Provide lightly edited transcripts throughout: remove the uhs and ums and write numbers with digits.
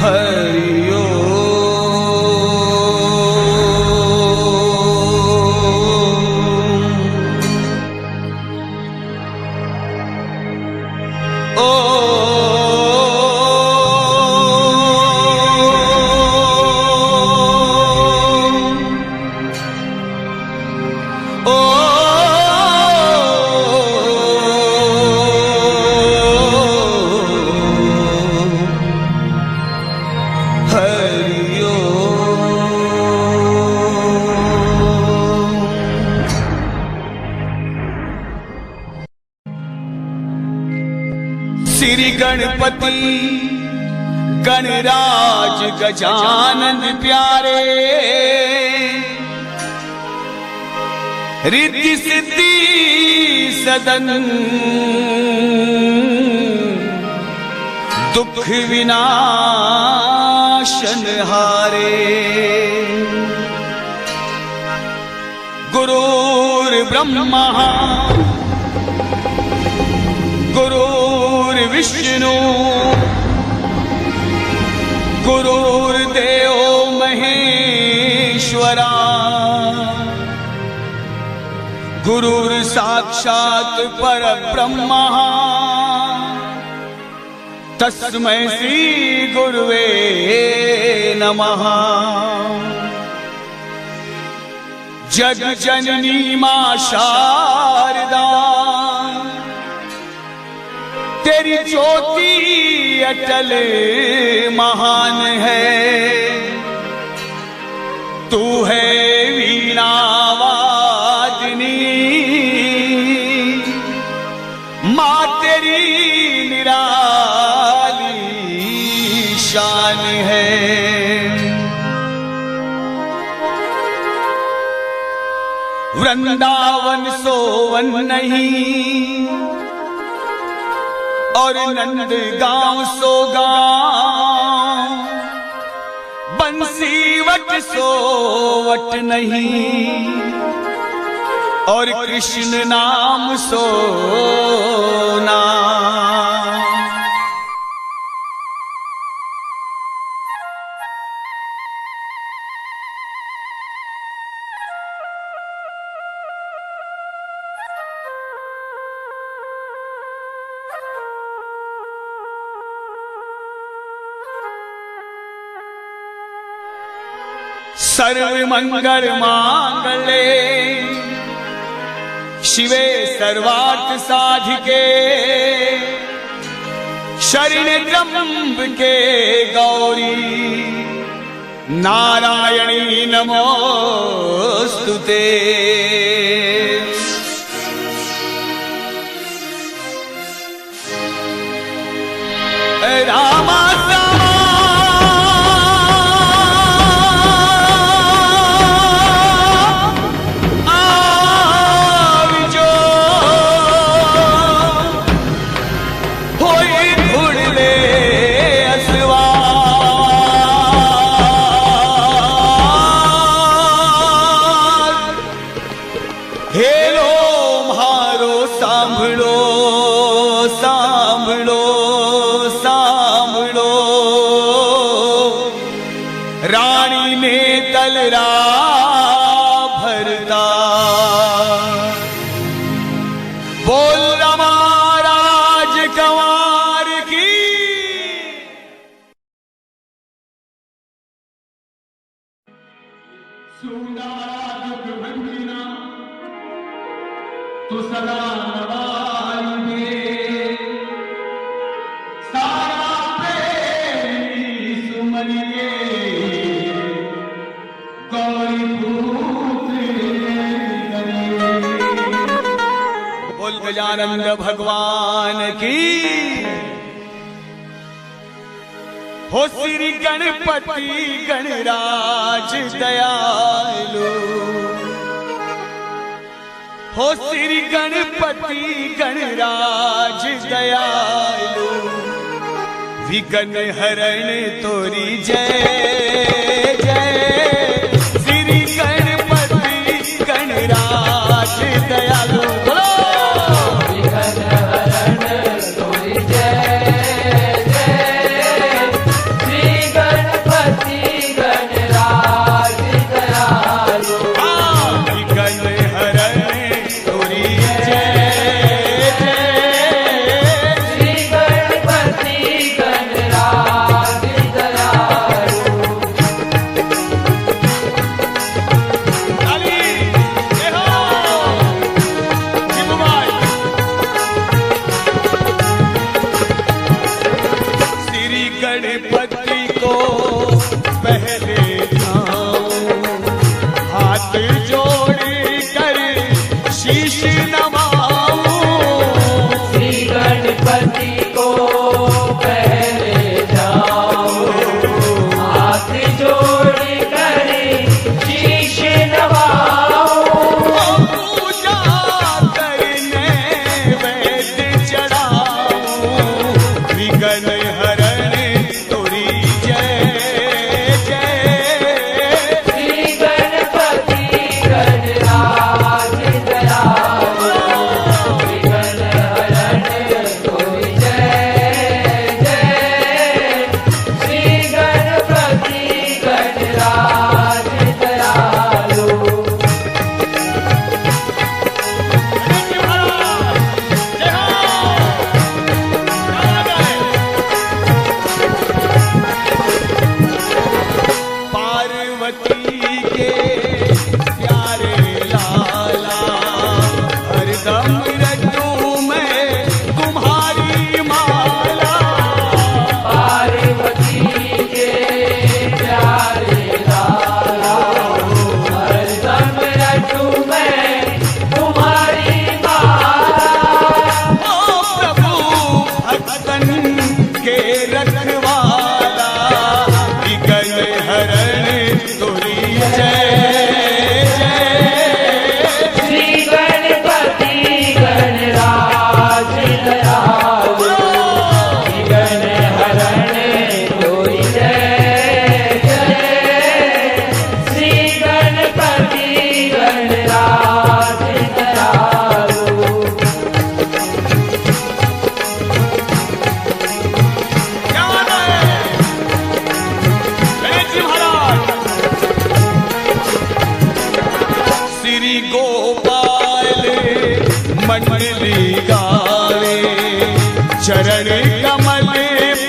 हरि श्री गणपति गणराज गजानन प्यारे, रिद्धि सिद्धि सदन दुख विनाशन हारे। गुरुर्ब्रह्मा गुरुर्विष्णु गुरुर्देवो महेश्वरा, गुरुर्साक्षात् परब्रह्मा तस्मै श्री गुरुवे नमः। जग जननी मां शारदा, तेरी ज्योति अटल महान है। तू है वीणा वादिनी, मां तेरी निराली शान है। वृंदावन सोवन नहीं और नंद गांव सो गांव, बंसीवट सोवट नहीं और कृष्ण नाम सो नाम। सर्व मंगल मांगले शिवे सर्वार्थ साधिके, शरण्ये त्र्यंबके गौरी नारायणी नमोस्तुते। रामा रानी ने तलरा भरता, बोल रमा राज कंवार की। सुना दुख भंजना तो सदा नवाई दे, सारा प्रेमी सुमन के बोल गजानन भगवान की। हो श्री गणपति गणराज दयालु, हो श्री गणपति गणराज दयालु, विघ्न हरण तोरी जय जय। श्री गणपति गणराज दयालु, बोलो विघ्न हरण तोरी जय जय। श्री पति को पहले जाओ, हाथ जोड़ कर शीश नवाओ। पूजा करने वैद चढ़ाओ, विघ्न हरण तोरी जय जय। श्री गणपति गणराज दयालो, विघ्न हरण तोरी जय जय। श्री गणपति गणराज दयालो। पार्वती के प्यारे लाला, हरदम रटूं मैं तुम्हारी माला। पार्वती के प्यारे लाला, हरदम रटूं मैं तुम्हारी माला। ओ प्रभु भक्तन के रखवाला, विघ्न हरण तोरी जय जय। श्री गणपति गणराज दयालो, विघ्न हरण तोरी जय जय। श्री गणपति गणराज दयालो। क्या बात है? गणेश जी महाराज। श्री गोपाल मंडली गावे, चरण कमल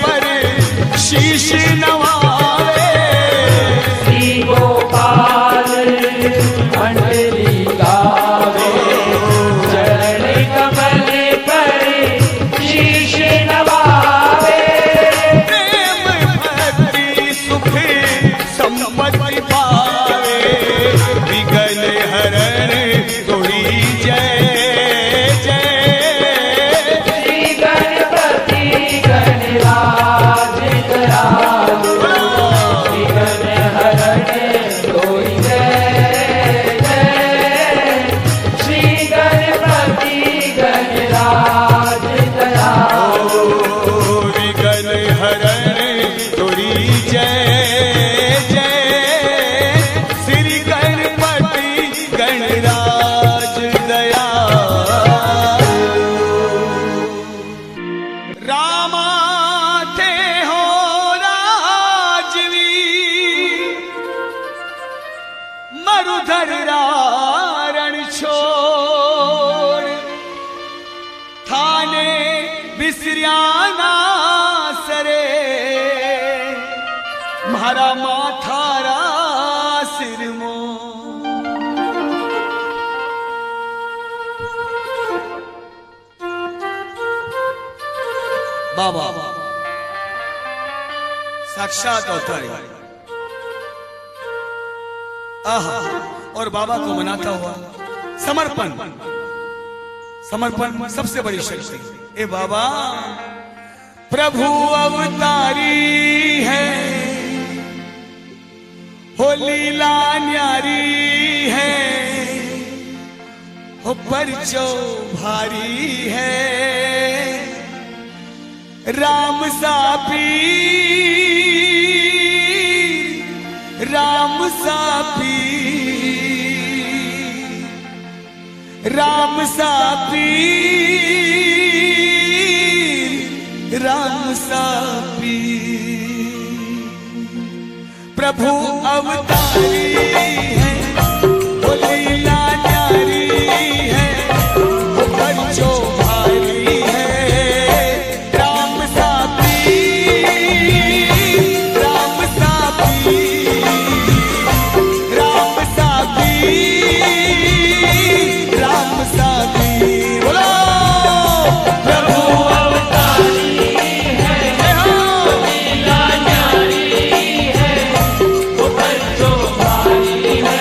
पर शीश नवावे। श्री गोपाल मंडली गावे, चरण कमल पर शीश नवावे। प्रेम भक्ति सुख संपत्ति पावे, विघ्न हरण तोरी जय जय। श्री गणपति गणराज दयालो, विघ्न हरण तोरी जय जय। श्री गणपति गणराज दयालो। विघ्न हरण तोरी जय जय। श्री गणपति गणराज दयालो। रामा थे हो राजवी, मरुधर रण छोड़, थाने बिसरियाना सरे, म्हारा माथारा सिर मो। बाबा साक्षात अवतारी, आहा, और बाबा को मनाता हुआ समर्पण। समर्पण सबसे बड़ी शक्ति। ए बाबा, प्रभु अवतारी है, हो लीला न्यारी है, हो परचो भारी है। राम सा पीर, राम सा पीर, राम सा पीर, राम सा पीर। प्रभु अवतारी है, वो लीला न्यारी है, वो बच्चों भारी है। राम सा पीर, राम सा पीर, राम सा पीर, राम सा पीर। बोलो प्रभु अवतारी है, वो लीला न्यारी है, वो बच्चों भारी है।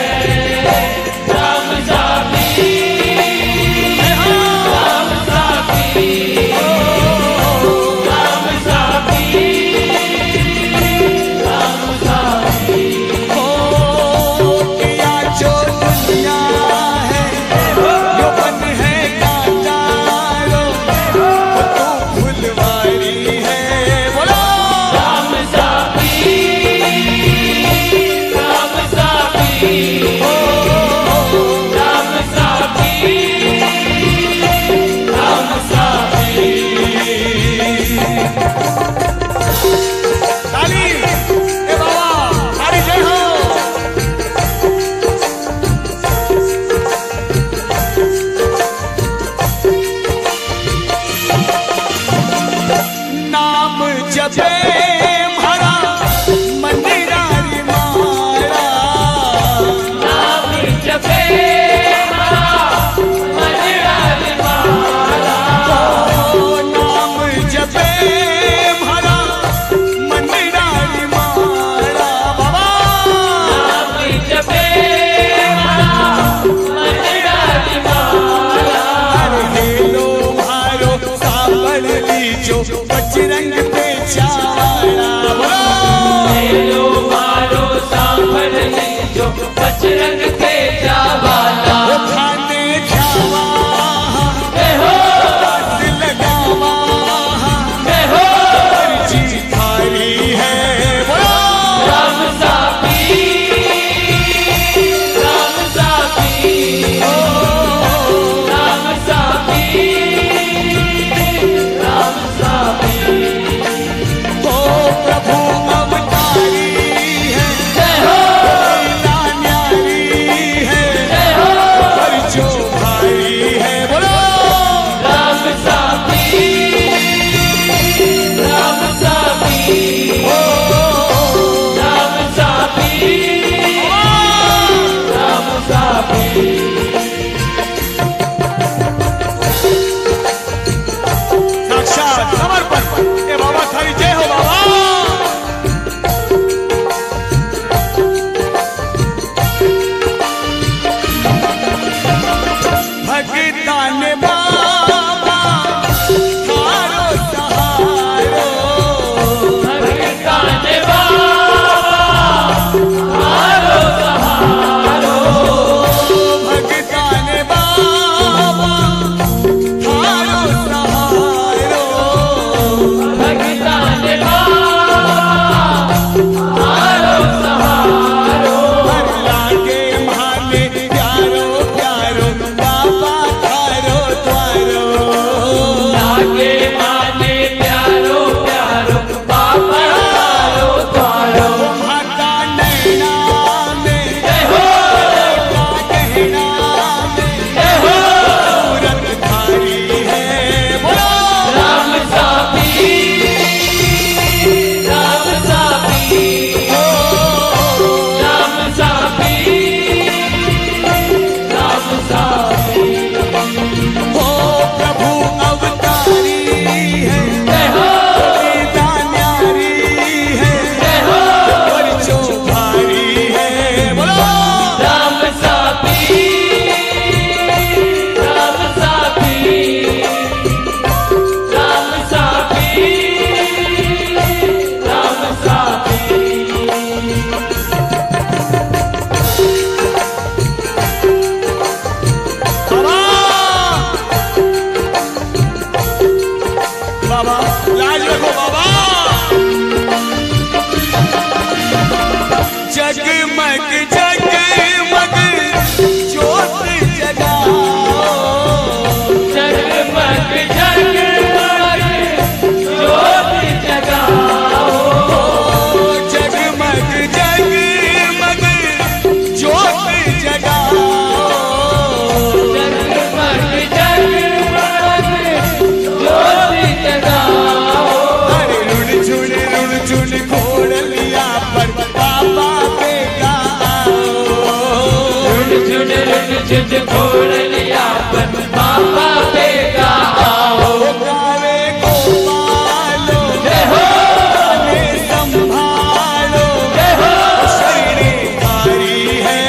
लाज रखो बाबा। जगमग जगमग ज्योत जगाओ, जगमग जगमग ज्योत जगाओ, जगमग जगमग ज्योत जगाओ, जगमग जगमग ज्योत जगाओ। अरे रुण झुन घोड़ लिया पर बाबा बेगा रुन झुन घोड़ लिया पर बाबा बेगा आओ। गावे गोपालो जय हो, हमें संभालो, जय हो, शरणकारी है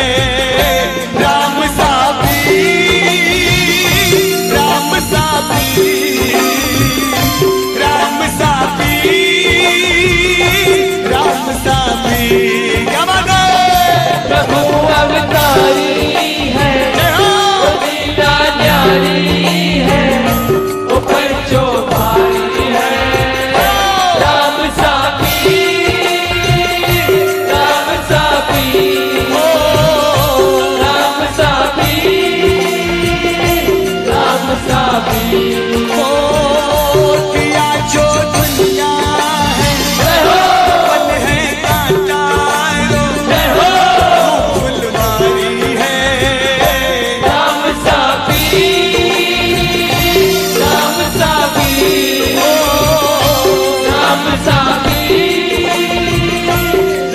राम साबी, राम साबी, राम साबी, राम साबी। क्या बात है? प्रभु अवतारी है, जय हो। लीला न्यारी है, ऊपर जो भारी है। राम साबी, राम साबी, राम साबी, राम साबी। ओ दिया जो दुनिया है, जय हो, पल है कांटारो, जय हो, फुलवारी है। राम साबी, राम साबी, राम साबी,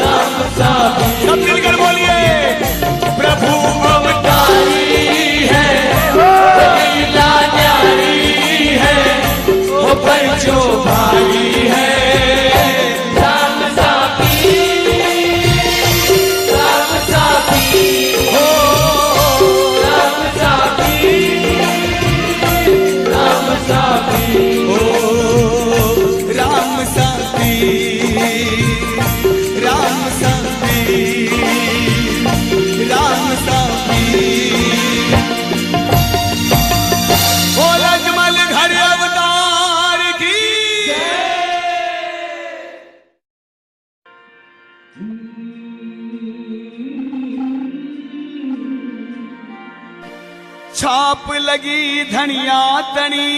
राम साबी। सब मिलकर बोलिए, प्रभु अवतारी है, लीला न्यारी है, ऊपर जो भारी है। राम साबी, राम साबी, राम साबी, राम साबी। ओ राम साथी, राम साथी, राम साथी। ओ लजमल घर अवतार की छाप लगी धनिया तनी,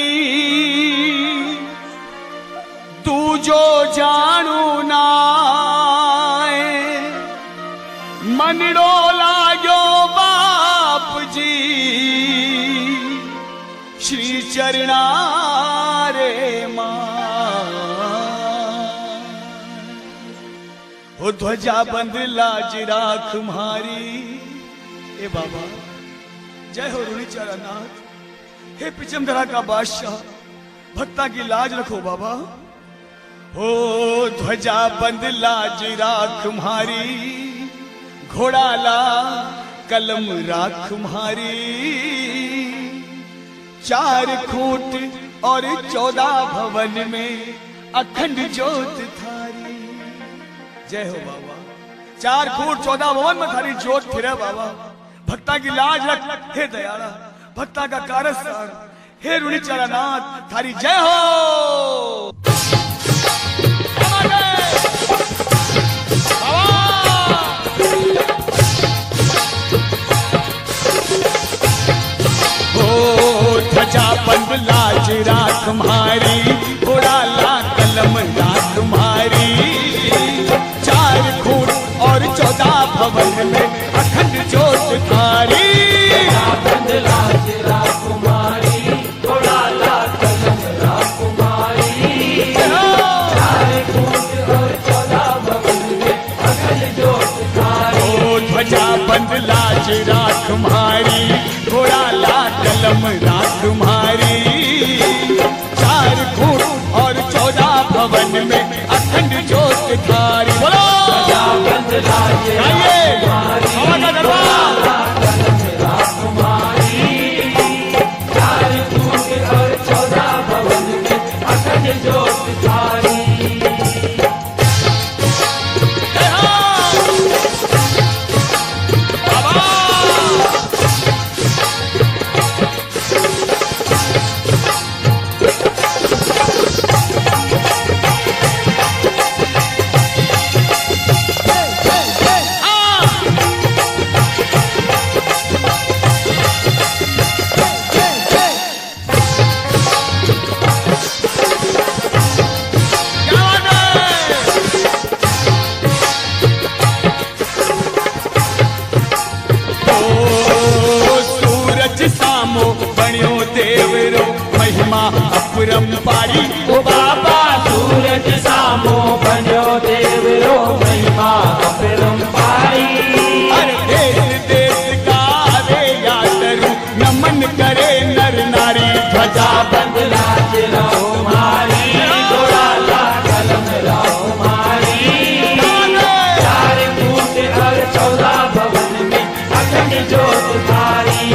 तू जो जानू नाए, मनड़ो लागो बाप जी श्री चरणा रे मां। ओ ध्वजा बंद लाज राख मारी। ए बाबा जय हो रुणीचारा नाथ, हे पिचमधरा का बादशाह, भक्ता की लाज रखो बाबा। हो ध्वजा बंद लाज राख मारी, घोड़ा ला कलम राख मारी। 4 खूंट और 14 भवन में अखंड ज्योत थारी। जय हो बाबा। 4 खूंट 14 भवन में थारी ज्योत फिरे बाबा। भक्ता की लाज रख हे दयाला, भक्ता का कारज सार हे रुणीचारा नाथ, थारी जय हो। ध्वजा बंद लाज राख मारी, घोड़ा ला कलम राख मारी। 4 खूंट और 14 भवन में अखंड ज्योत थारी। बंद लाज राकुमारी, घोड़ा ला कलम राकुमारी। 4 खूंट और 14 भवन में अखंड ज्योत थारी। ओ ध्वजा बंद लाज राख मारी, घोड़ा ला कलम राख मारी। 4 खूंट और 14 भवन में अखंड ज्योत थारी। बोलो बंद लाज गाइए, बाबा का दरबार। राकुमारी। 4 खूंट और 14 भवन में अखंड ज्योत थारी। जय हो बाबा। बाबा सूरज सामो बन्यो देवरो महिमा अपरंपारी। हर देश देश का रे यात्रु नमन करे नर नारी। ध्वजा बंदना चिराओ मारी घोड़ा ला कलम राओ मारी। 4 कूट और 14 भवन में अखंड ज्योत धारी।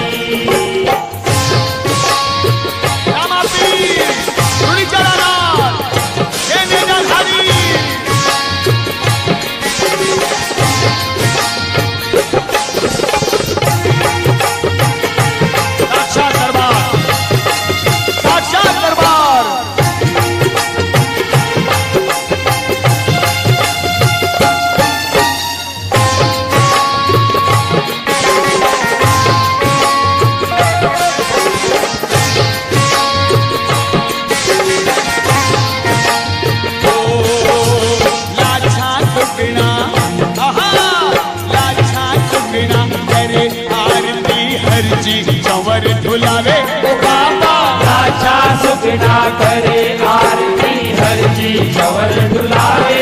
चंवर झुलावे ओ बाबा राजा सुखना करे आरती हर जी चंवर झुलावे।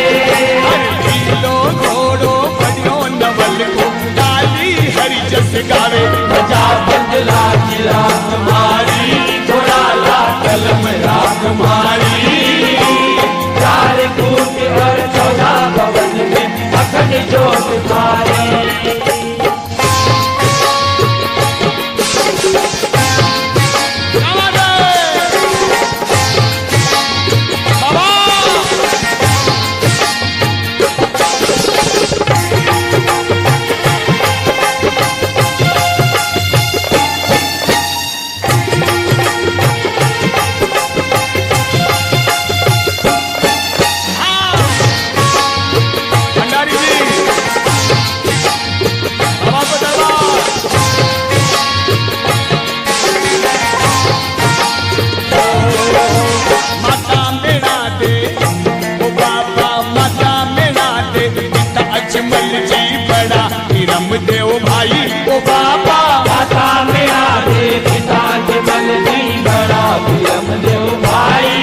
हर ढीलो घोड़ो बनियो नवल को डाली हरि जस गावे। ध्वजा बंदला चिरा तुम्हारी घोड़ा ला कलम राग मारी। 4 कूट और 14 भवन में अखंड ज्योत धारी। देव भाई ओ बाबा माता मेरा दे पिता के बल जी बड़ा विरम देव भाई।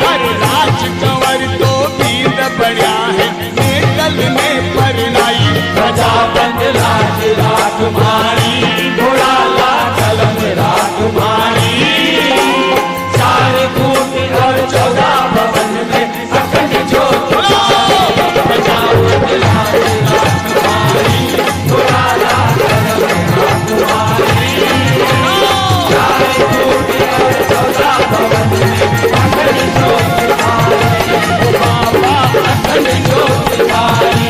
हर राज कंवर तो बींद बढ़िया है नेतल में परनाई। ध्वजा बंदला चिरा तुम्हारी घोड़ा ला कलम राग मारी। 4 कूट और 14 भवन में अखंड ज्योत धारी। ध्वजा बंदला चिरा तुम्हारी घोड़ा ला कलम राग मारी। 4 कूट और 14 भवन में अखंड ज्योत धारी। बाबा अखंड ज्योत धारी।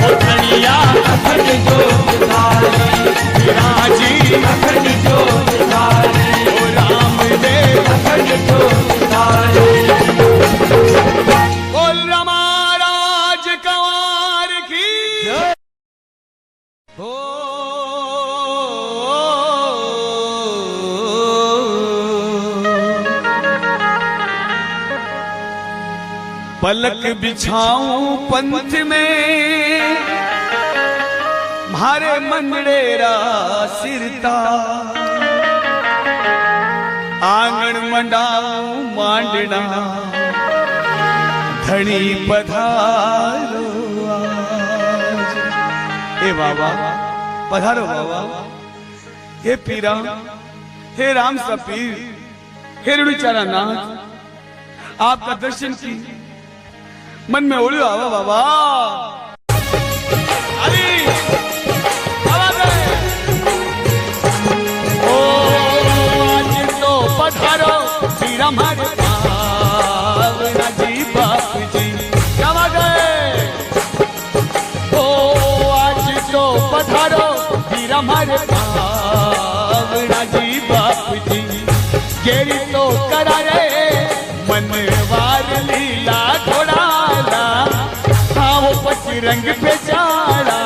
ओ धनिया अखंड ज्योत धारी। राजी अखंड ज्योत धारी। ओ रामदेव अखंड ज्योत धारी। बोल रमा राज कंवर की हो। पलक बिछाऊं पंथ में मारे मंगड़ेरा सिरता। आंगण मंडाऊं मांडना धनी पधारो आज। ए बाबा पधारो बाबा। हे पीरा हे राम सपीर हे रुड़ीचारा नाथ आपका दर्शन की मन में ओढ़ आवा बाबा। अरे आवाज है। ओ आज तो पधारो श्री राम हरे पावना जी बाप जी क्या गए। ओ आज तो पधारो श्री राम हरे पावना जी बाप जी। गेरी तो करा रे मनवार लीला घोड़ाला। हाँ वो रंग पे चाड़ा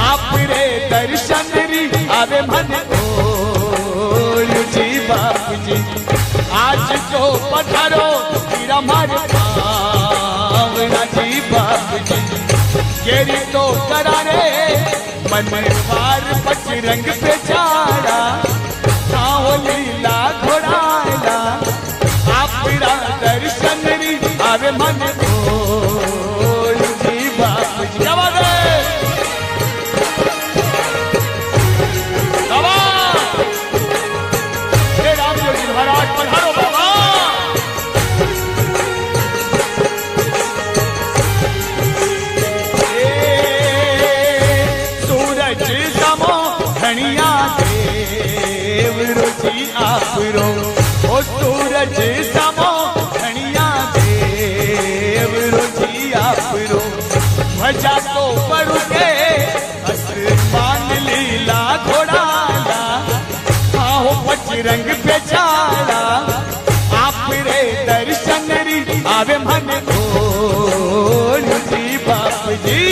आप रे दर्शन री आवे मन बोलू जी बाप जी। आज तो पधारो तेरा मारे पावना जी बाप जी। गेरी तो करा रे मनवार रंग पे चाड़ा। हाँ वो लीला घोड़ाला आप दर्शन आवे मन ओल जी बाप जी। क्या बात है बाबा, हे रामदेव जी महाराज पधारो बाबा। सूरज समो धनिया देव रुचि आप रो, ओ सूरज समो धनिया देव रुचि आप रो। भजा तो पढ़ के आसमान लीला घोड़ाला, आहो बजरंग बेचारा आप रे दर्शन री आवे मन ओल जी बाप जी।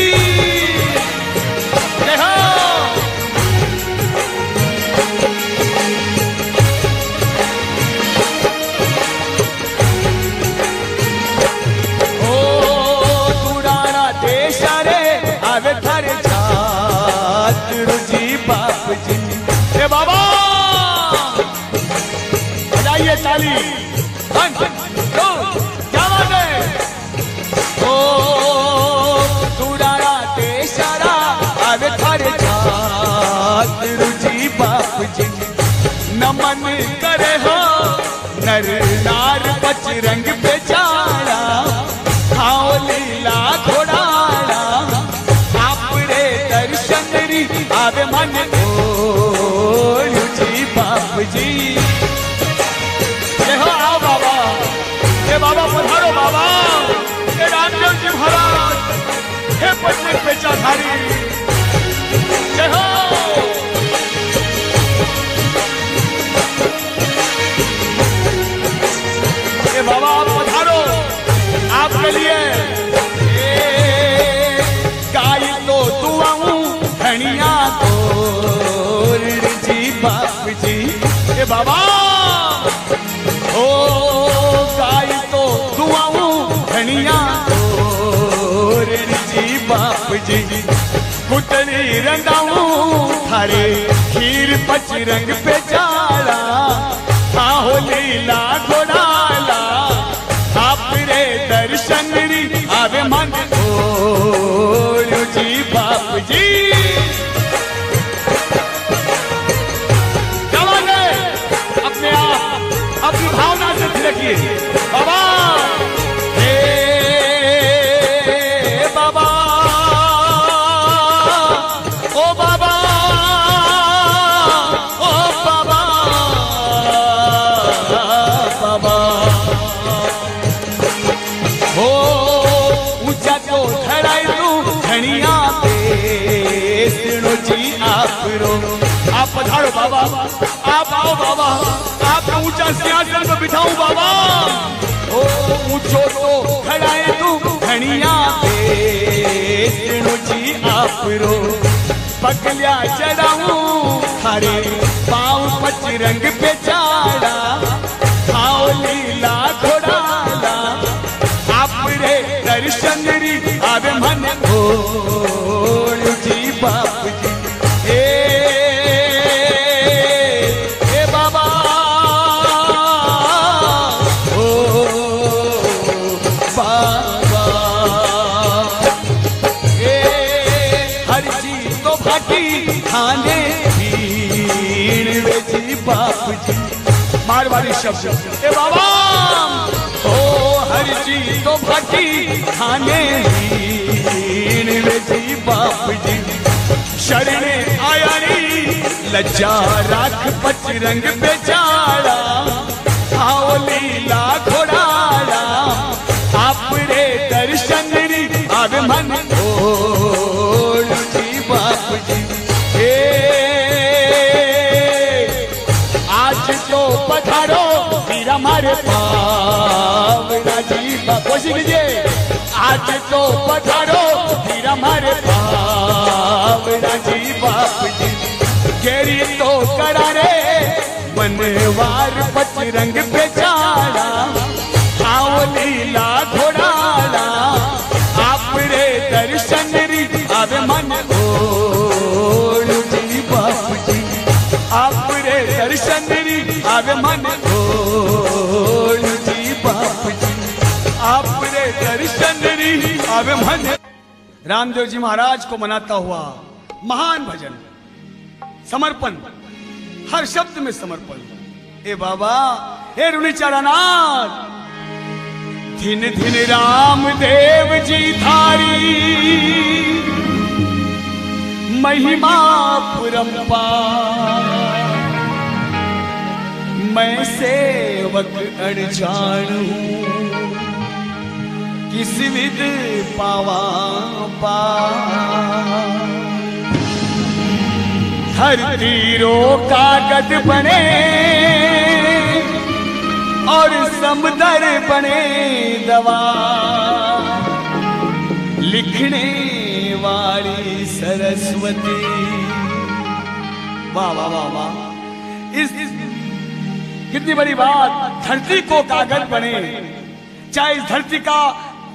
आवे थारे जात रुचि बाप जी। हे बाबा बजाइए ताली। वन दो क्या बात है। ओ दुरारा देशारा आवे थारे जात रुचि बाप जी। नमन करे हो नर नार बजरंग बेचारा, खाओ लीला घोड़ाला आवे मन ओल जी बाप जी। ये हो आओ बाबा, हे बाबा पधारो बाबा, हे रामदेव जी महाराज, हे बजरंग बेचाधारी, जय हो। हे बाबा आप पधारो, आपके लिए गाय तो दुआऊं धनिया तोर जी बाप जी। ए बाबा ओ गाय तो दुआऊं धनिया तोर जी बाप जी। कुटरी रंगाऊं थारे खीर बजरंग बेचारा, आहो लीला घोड़ाला आप रे दर्शन री आवे मन ओल जी बाप जी। अपनी भावना से थिरकिए बाबा। हे बाबा ओ बाबा ओ बाबा बाबा हो ऊंचा तो धराई तू धनिया पे जी आप रो। आप पधारो बाबा, आप आओ बाबा, आप ऊंचा सिंहासन पर बिठाऊं बाबा। ओ ऊंचो तो खड़ाए तू धनिया पे जी आप रो। पगलिया चढ़ाऊं थारे पाँव बजरंग बेचारा, खाओ लीला घोड़ाला आप रे दर्शन री आवे मन ओल जी बाप जी। बाबा ओ बाबा हर जी तो भाटी खाने भीड़ वे जी बाप जी। मारवाड़ी शब्द ए बाबा ओ हर जी तो भाटी खाने भीड़ वे जी बाप जी। शरणे आया नी लज्जा राख बजरंग बेचारा, आओ लीला घोड़ाला आप रे दर्शन री आवे मन ओल जी बाप जी। आज तो पधारो फिर हमारे पावना जी बाप। कोशिश कीजिए आज तो पधारो फिर हमारे पावना जी बाप जी। केरी तो करा रे मनवार बजरंग बेचारा, आओ लीला घोड़ाला आप रे दर्शन री आवे मन ओल जी बाप जी। आप रे दर्शन री आवे मन ओल जी बाप जी। आपरे दर्शन री अब मन। रामदेव जी महाराज को मनाता हुआ महान भजन, समर्पण, हर शब्द में समर्पण। ए बाबा, हे रुणिचरनाथ, दिन दिन रामदेव जी थारी महिमा पुरंपार। मैं सेवक अनजान हूँ, किस विध पावा पार। धरती रो कागज बने और समुदर बने दवा, लिखने वाली सरस्वती। वाह वाह वाह वाह, इस कितनी बड़ी बात। धरती को कागज बने, चाहे इस धरती का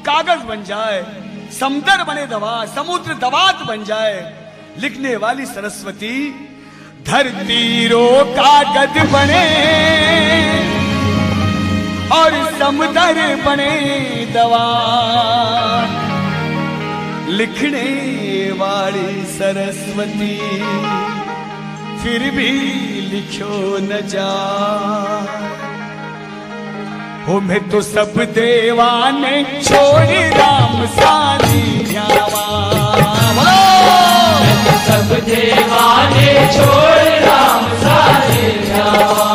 कागज बन जाए, समुद्र बने दवा, समुद्र दवात बन जाए, लिखने वाली सरस्वती। धरती रो कागज बने और समुद्र बने दवा, लिखने वाली सरस्वती। फिर भी लिखो न जा, हो मैं तो सब देवाने छोड़ राम सानी ध्यावा। मैं तो सब देवाने छोड़ राम साने ध्यावा।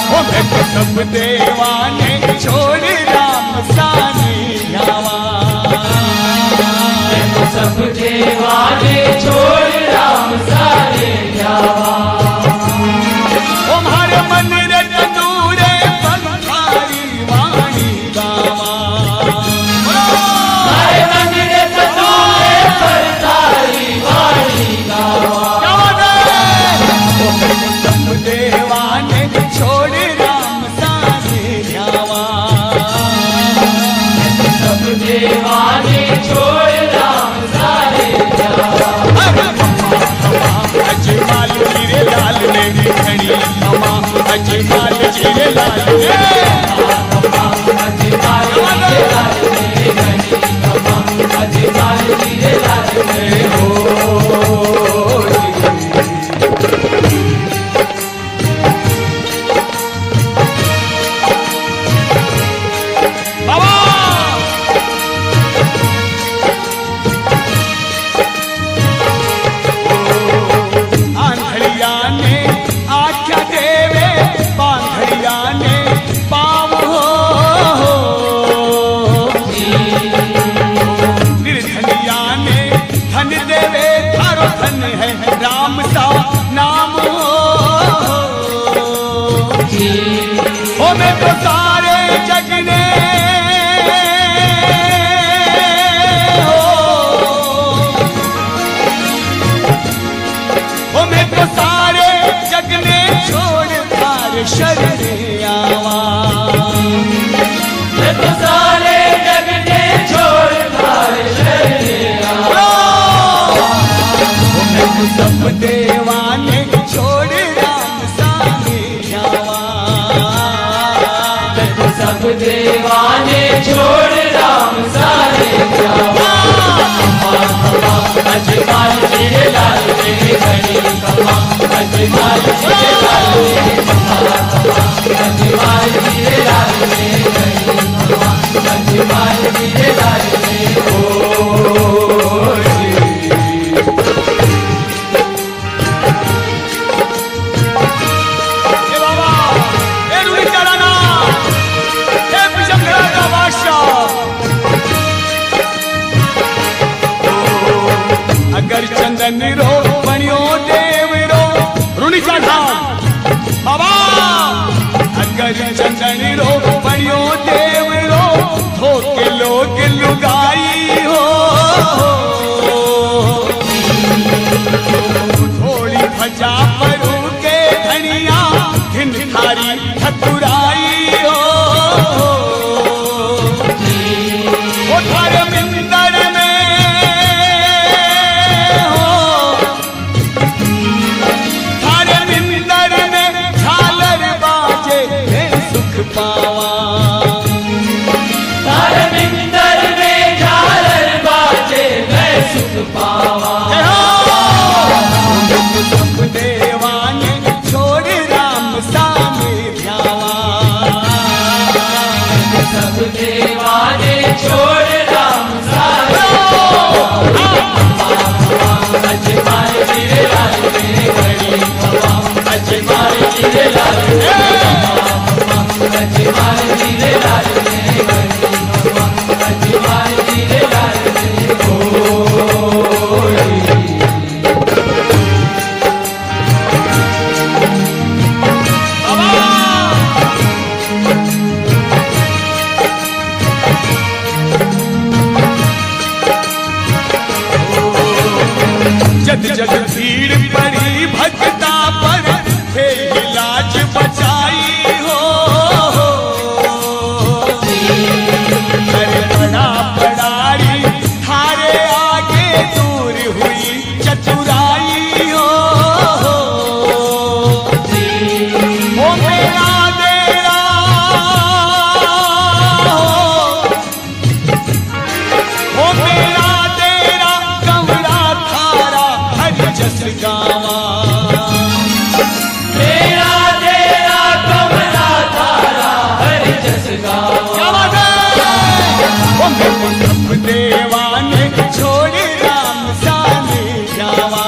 हो मैं तो सब देवाने छोड़ राम सानी ध्यावा। मैं तो सब देवाने छोड़ राम साने ध्यावा। तुम्हारे मन रे तनूरे पंखारी वाणी गावा। हमारे मन रे तनूरे पंखारी वाणी गावा। सब देवाने छोड़ राम साने ध्यावा। सब देवाने छोड़ राम साने ध्यावा। अजमाल जीरे लाल ने खड़ी अमा, अजमाल जीरे लाल ने, अजमाल जीरे लाल ने खड़ी अमा, अजमाल जीरे लाल ने हो। मैं तो सारे जग ने हो, मैं तो सारे जग ने छोड़ थार शरण आवा। मैं तो सारे जग ने छोड़ थार शरण आवा। मैं तो सब देवाने छोड़ राम साने ध्यावा। सब देवाने छोड़ राम साने ध्यावा। अजमाल जीरे लाल ने खड़ी कमा, अजमाल जीरे लाल ने कमा, अजमाल जीरे लाल ने खड़ी कमा, अजमाल जीरे लाल ने हो। अगर चंदन रो बनियो देव रो रुणिचा धाम बाबा। अगर चंदन रो बनियो देव रो, धोके लोग लुगाई हो। थोड़ी भजा परू के धनिया, दिन थारी ठकुराई हो। वो थारे मिंदर में पावा। जग जग भीड़ पड़ी भक्ता पर, हे इलाज बचाई हो। अरे बड़ा बड़ारी थारे आगे दूर हुई चतुराई हो। ओ मेरा देरा ओ मेरा देरा कमरा थारा हर जस गावा। मेरा तेरा कमला तारा हर जस गावा। क्या बात है? ओ मेरे सब देवाने छोड़ राम साने जावा।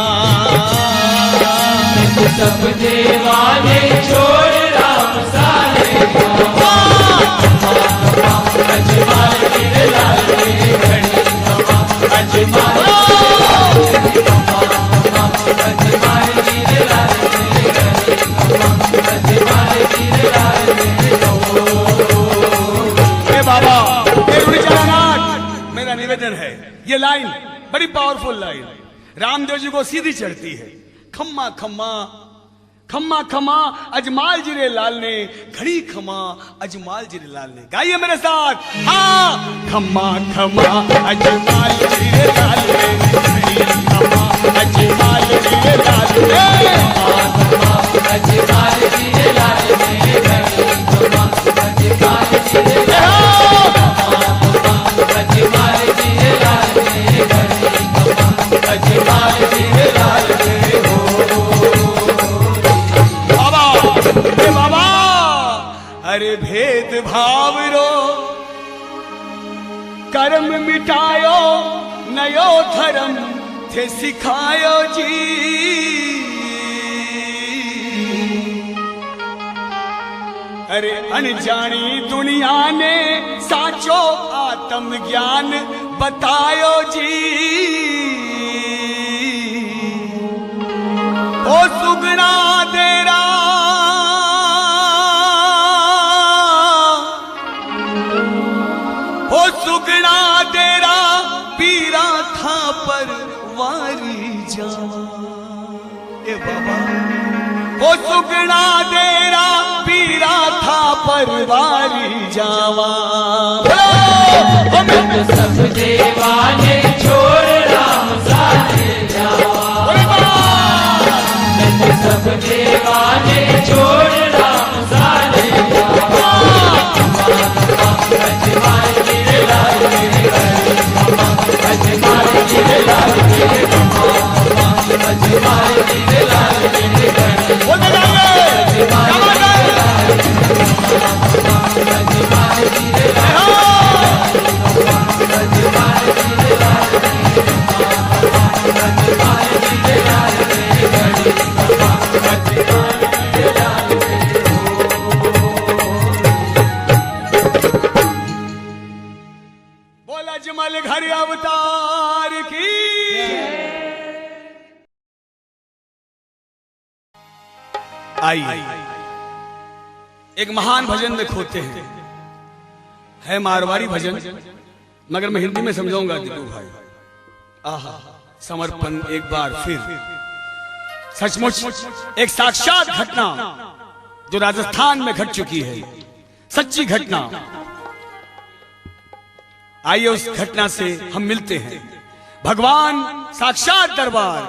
सब देवाने छोड़ राम सारे गावा। अजमाल गिर लाल रे घड़ी गवा। अजमाल अजमाल गिर लाल रे घड़ी गवा। अजमाल गिर लाल रे हे बाबा, हे रुद्रनाथ, मेरा निवेदन है, ये लाइन बड़ी पावरफुल लाइन रामदेव जी को सीधी चढ़ती है। खम्मा खम्मा खम्मा खम्मा अजमाल जिरे लाल ने, घड़ी खम्मा अजमाल जिरे लाल ने। गाइए मेरे साथ, हाँ। खम्मा खम्मा अजमाल जिरे लाल ने, घड़ी खम्मा अजमाल जिरे लाल ने। अजमाल गिर लाल रे घड़ी गवा। अजमाल गिर लाल अजमाल गिर लाल रे घड़ी गवा। अजमाल गिर लाल रे बाबा, हे बाबा, अरे भेद भाव रो कर्म मिटायो, नयो धर्म थे सिखायो जी। अरे अनजानी दुनिया ने साचो आत्म ज्ञान बतायो जी। ओ सुगना तेरा ओ सुगना तेरा पीरा था पर वारी जावा। ए बाबा, ओ सुगना तेरा पीरा था पर वारी जावा। सब देवाने छोड़ राम सारे जावा। सब देवाने छोड़ राम सारे जावा। अजमाल गिर लाल रे घड़ी गवा। अजमाल गिर लाल रे गवा। अजमाल गिर लाल रे घड़ी गवा। अजमाल गिर बोला जमल घर अवतार की। आइए एक महान भजन में खोते हैं, है मारवाड़ी भजन, मगर मैं हिंदी में समझाऊंगा दीपू भाई। आहा, समर्पण एक बार फिर सचमुच एक साक्षात घटना जो राजस्थान में घट चुकी है, सच्ची घटना। आइए उस घटना से हम मिलते हैं। भगवान साक्षात दरबार,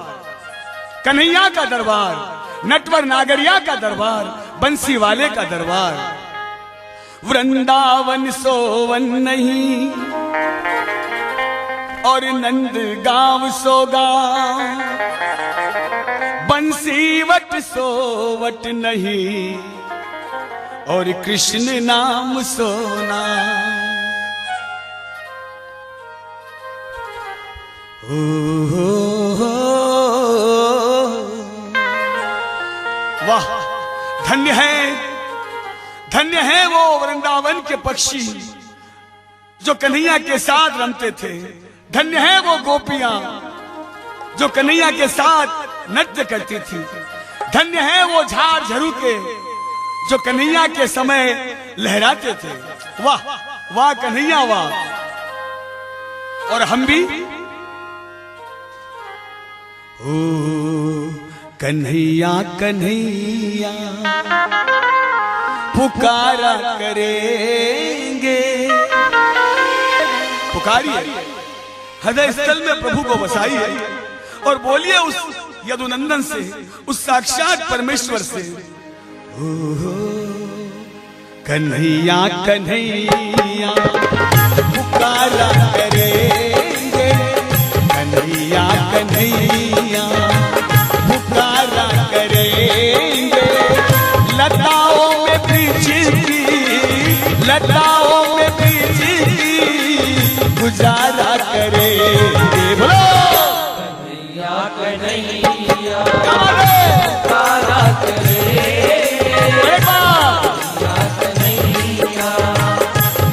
कन्हैया का दरबार, नटवर नागरिया का दरबार, बंसी वाले का दरबार। वृंदावन सोवन नहीं और नंद गांव सोगा, बंसी वट सोवट नहीं और कृष्ण नाम सोना। वाह, धन्य है वो वृंदावन के पक्षी जो कन्हैया के साथ रमते थे। धन्य है वो गोपियां जो कन्हैया के साथ नृत्य करती थी। धन्य है वो झाड़ झरूके जो कन्हैया के समय लहराते थे। वाह वाह कन्हैया वाह। और हम भी ओ कन्हैया कन्हैया पुकारा करेंगे। पुकारिए, हृदय स्थल में प्रभु को बसाइए और बोलिए उस यदुनंदन से, उस साक्षात परमेश्वर से, ओ कन्हैया कन्हैया पुकारा करेंगे, कन्हैया कन्हैया पुकारा करेंगे। लताओं में बीच की, लताओं में बीच की गुजारा करेंगे। बोलो कन्हैया कन्हैया पुकारा करेंगे, कन्हैया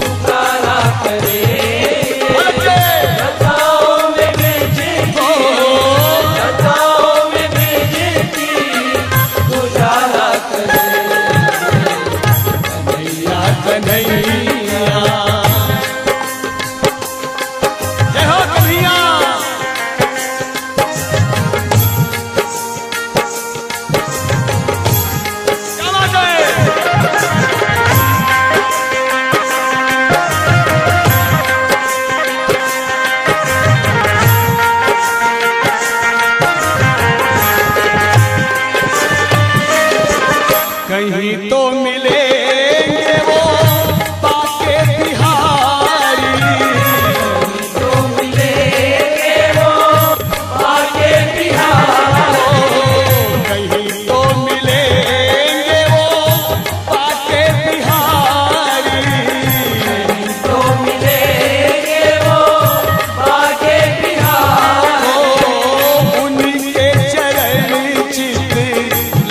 पुकारा करेंगे। लताओं में बीच की, लताओं में बीच की गुजारा करेंगे, कन्हैया कन्हैया। जय हो कन्हैया। क्या बात है। कहीं तो मिलेंगे वो बाके बिहारी, तो मिलेंगे वो आगे बिहारी, कहीं तो मिलेंगे वो बाके बिहारी। तो मिलेंगे वो आगे बिहारी। उनके चरण चित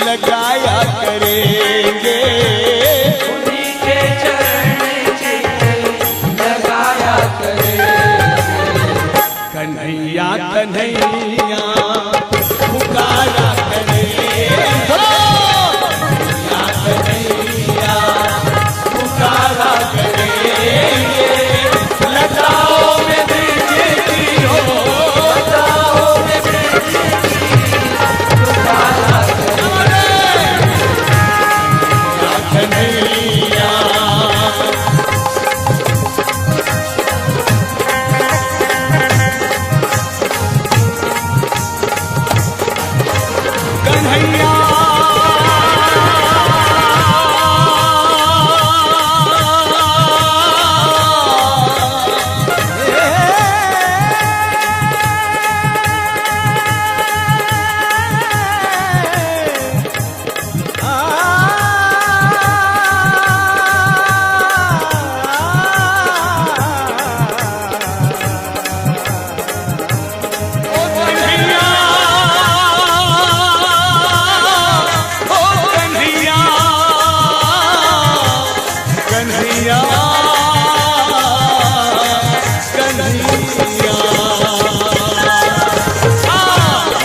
लगाया करेंगे, उन्हीं के चरण चित लगाया करेंगे, कन्हैया कन्हैया पुकारा करेंगे। कन्हैया कन्हैया पुकारा करेंगे। लताओं में बीच की हो, लताओं में बीच की गुजारा कन्हैया।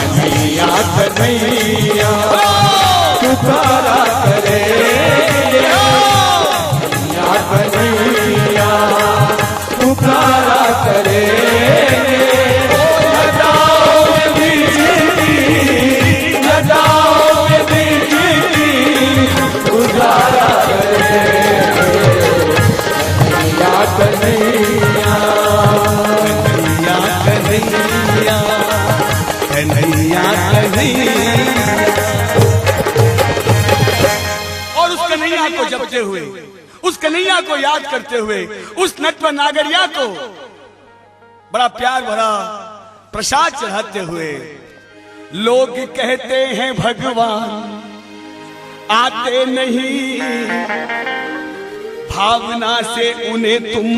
कन्हैया कन्हैया पुकारा करेंगे, कन्हैया कन्हैया पुकारा करेंगे। लताओं में बीच की, लताओं में बीच की गुजारा करेंगे, कन्हैया कन्हैया, कन्हैया कन्हैया, कन्हैया कन्हैया। और उस कन्हैया को जपते हुए, उस कन्हैया को याद करते हुए, उस नटवर नागरिया को बड़ा प्यार भरा प्रसाद चढ़ाते हुए, लोग कहते हैं भगवान आते नहीं, भावना से उन्हें तुम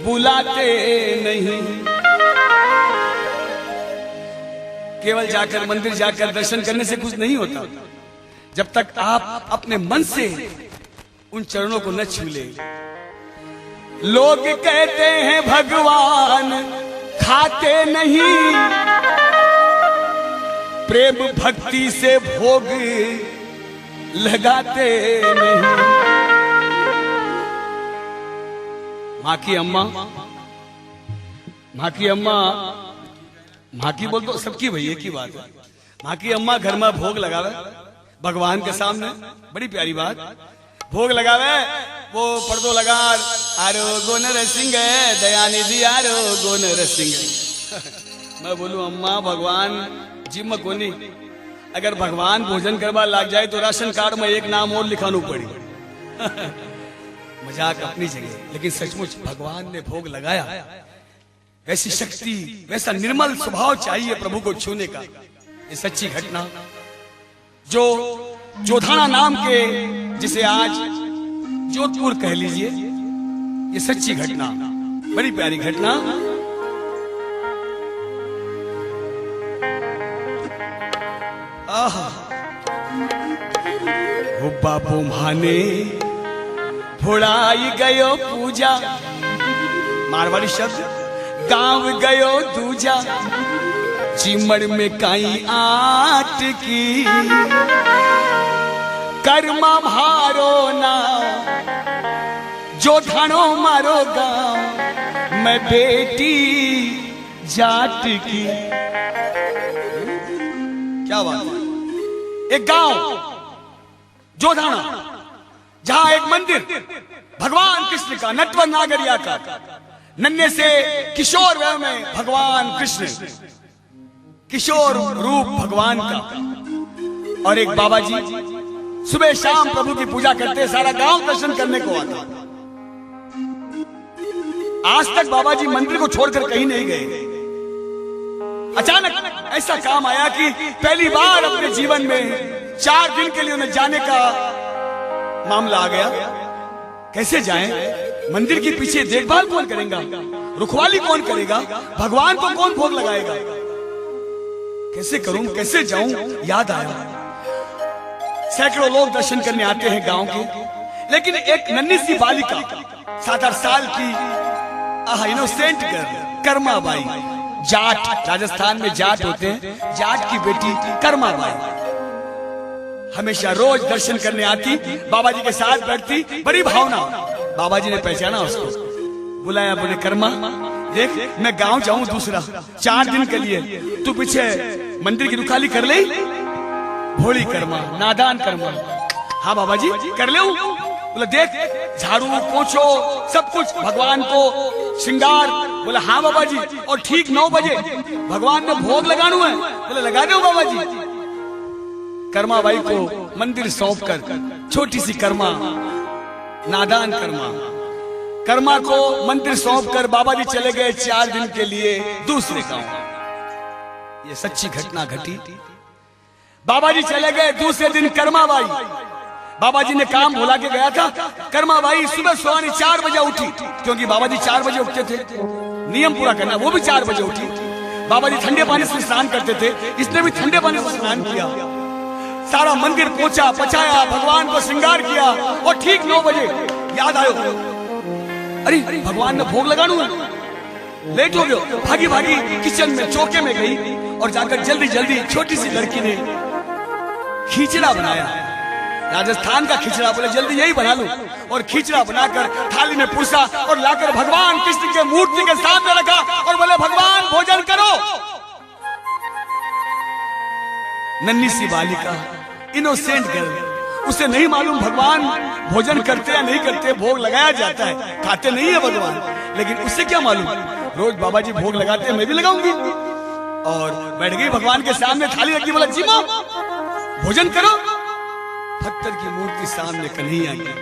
बुलाते नहीं। केवल जाकर मंदिर जाकर दर्शन करने से कुछ नहीं होता, जब तक आप अपने मन से उन चरणों को न छू ले। लोग कहते हैं भगवान खाते नहीं, प्रेम भक्ति से भोग लगाते नहीं। माँ की अम्मा माँ की बोल तो सबकी भाई एक ही बात है। माँ की अम्मा घर में भोग लगावे भगवान के सामने, बड़ी प्यारी बात। भोग लगावे, वो पर्दो लगा, आरो गोनर सिंह दयानिधि आरो गोनर सिंह। मैं बोलूं अम्मा भगवान जिम कोनी, अगर भगवान भोजन करवा लग जाए तो राशन कार्ड में एक नाम और लिखाना पड़ी। मजाक अपनी जगह, लेकिन सचमुच भगवान ने भोग लगाया। वैसी शक्ति, वैसा निर्मल स्वभाव चाहिए प्रभु को छूने का। ये सच्ची घटना जो जोधाना नाम के, जिसे आज जोधपुर कह लीजिए, ये सच्ची घटना, बड़ी प्यारी घटना। वो बापू माने भोड़ाई गयो पूजा, मारवाड़ी शब्द, गांव गयो दूजा, चिमड़ में काई आट की, कर्मा भारो ना जो धानो मारो गांव, मैं बेटी जाट की। क्या बात है। एक गांव जोधाना, जहां एक मंदिर भगवान कृष्ण का, नटवर नागरिया का, नन्हे से किशोर वय में भगवान कृष्ण, किशोर रूप भगवान का। और एक बाबा जी सुबह शाम प्रभु की पूजा करते, सारा गांव दर्शन करने को आता। आज तक बाबा जी मंदिर को छोड़कर कहीं नहीं गए। अचानक ऐसा काम आया कि पहली बार अपने जीवन में 4 दिन के लिए उन्हें जाने का मामला आ गया। कैसे जाएं? मंदिर के पीछे देखभाल कौन करेगा, रुखवाली कौन करेगा, भगवान को कौन भोग लगाएगा, कैसे करूं, कैसे जाऊं? याद आया सैकड़ों लोग दर्शन करने आते हैं गांव के, लेकिन एक नन्ही सी बालिका 7-8 साल की, innocent girl, Karma by, Jat, Rajasthan में जाट होते हैं, जाट की बेटी कर्मा बाई हमेशा रोज दर्शन करने आती, बाबा जी के साथ बैठती, बड़ी भावना। बाबा जी ने पहचाना उसको, बुलाया, बोले कर्मा देख, मैं गांव जाऊं दूसरा 4 दिन के लिए, तू पीछे मंदिर की रुखाली कर ले। भोली कर्मा, नादान कर्मा, हाँ बाबा जी कर ले। बोला देख, झाड़ू पोछो सब कुछ, भगवान को श्रृंगार। बोला हाँ बाबा जी, और ठीक 9 बजे भगवान ने भोग लगाना है। बोले लगा दो बाबा जी। कर्मा बाई को मंदिर सौंप कर, छोटी सी कर्मा, नादान कर्मा, कर्मा को मंदिर सौंप कर बाबा जी चले गए 4 दिन के लिए दूसरे गांव। ये सच्ची घटना घटी। बाबा जी चले गए दूसरे दिन। कर्मा बाई, बाबा जी ने काम भुला के गया था। कर्मा बाई सुबह 4:15 बजे उठी, क्योंकि बाबा जी 4 बजे उठते थे, नियम पूरा करना। वो भी 4 बजे उठी। बाबा जी ठंडे पानी से स्नान करते थे, इसने भी ठंडे पानी से स्नान किया। सारा मंदिर पोछा पचाया, भगवान को श्रृंगार किया, और ठीक 9 बजे याद आयो, अरे भगवान ने भोग लगाना है। लेट हो गयो, भागी भागी किचन में चौके में गई, और जाकर जल्दी जल्दी छोटी सी लड़की ने खिचड़ा बनाया, राजस्थान का खिचड़ा। बोले जल्दी यही बना लूं, और खिचड़ा बनाकर थाली में पूछा और लाकर भगवान कृष्ण के मूर्ति के सामने रखा, और बोले भगवान भोजन करो। नन्ही सी बालिका, इनोसेंट गर्ल, उसे नहीं मालूम भगवान भोजन करते या नहीं करते, भोग लगाया जाता है, खाते नहीं है भगवान, लेकिन उसे क्या मालूम, रोज बाबा जी भोग लगाते हैं, मैं भी लगाऊंगी। और बैठ गई भगवान के सामने, थाली रखी, बोला जी मां भोजन करो। पत्थर की मूर्ति सामने कन्हैया की,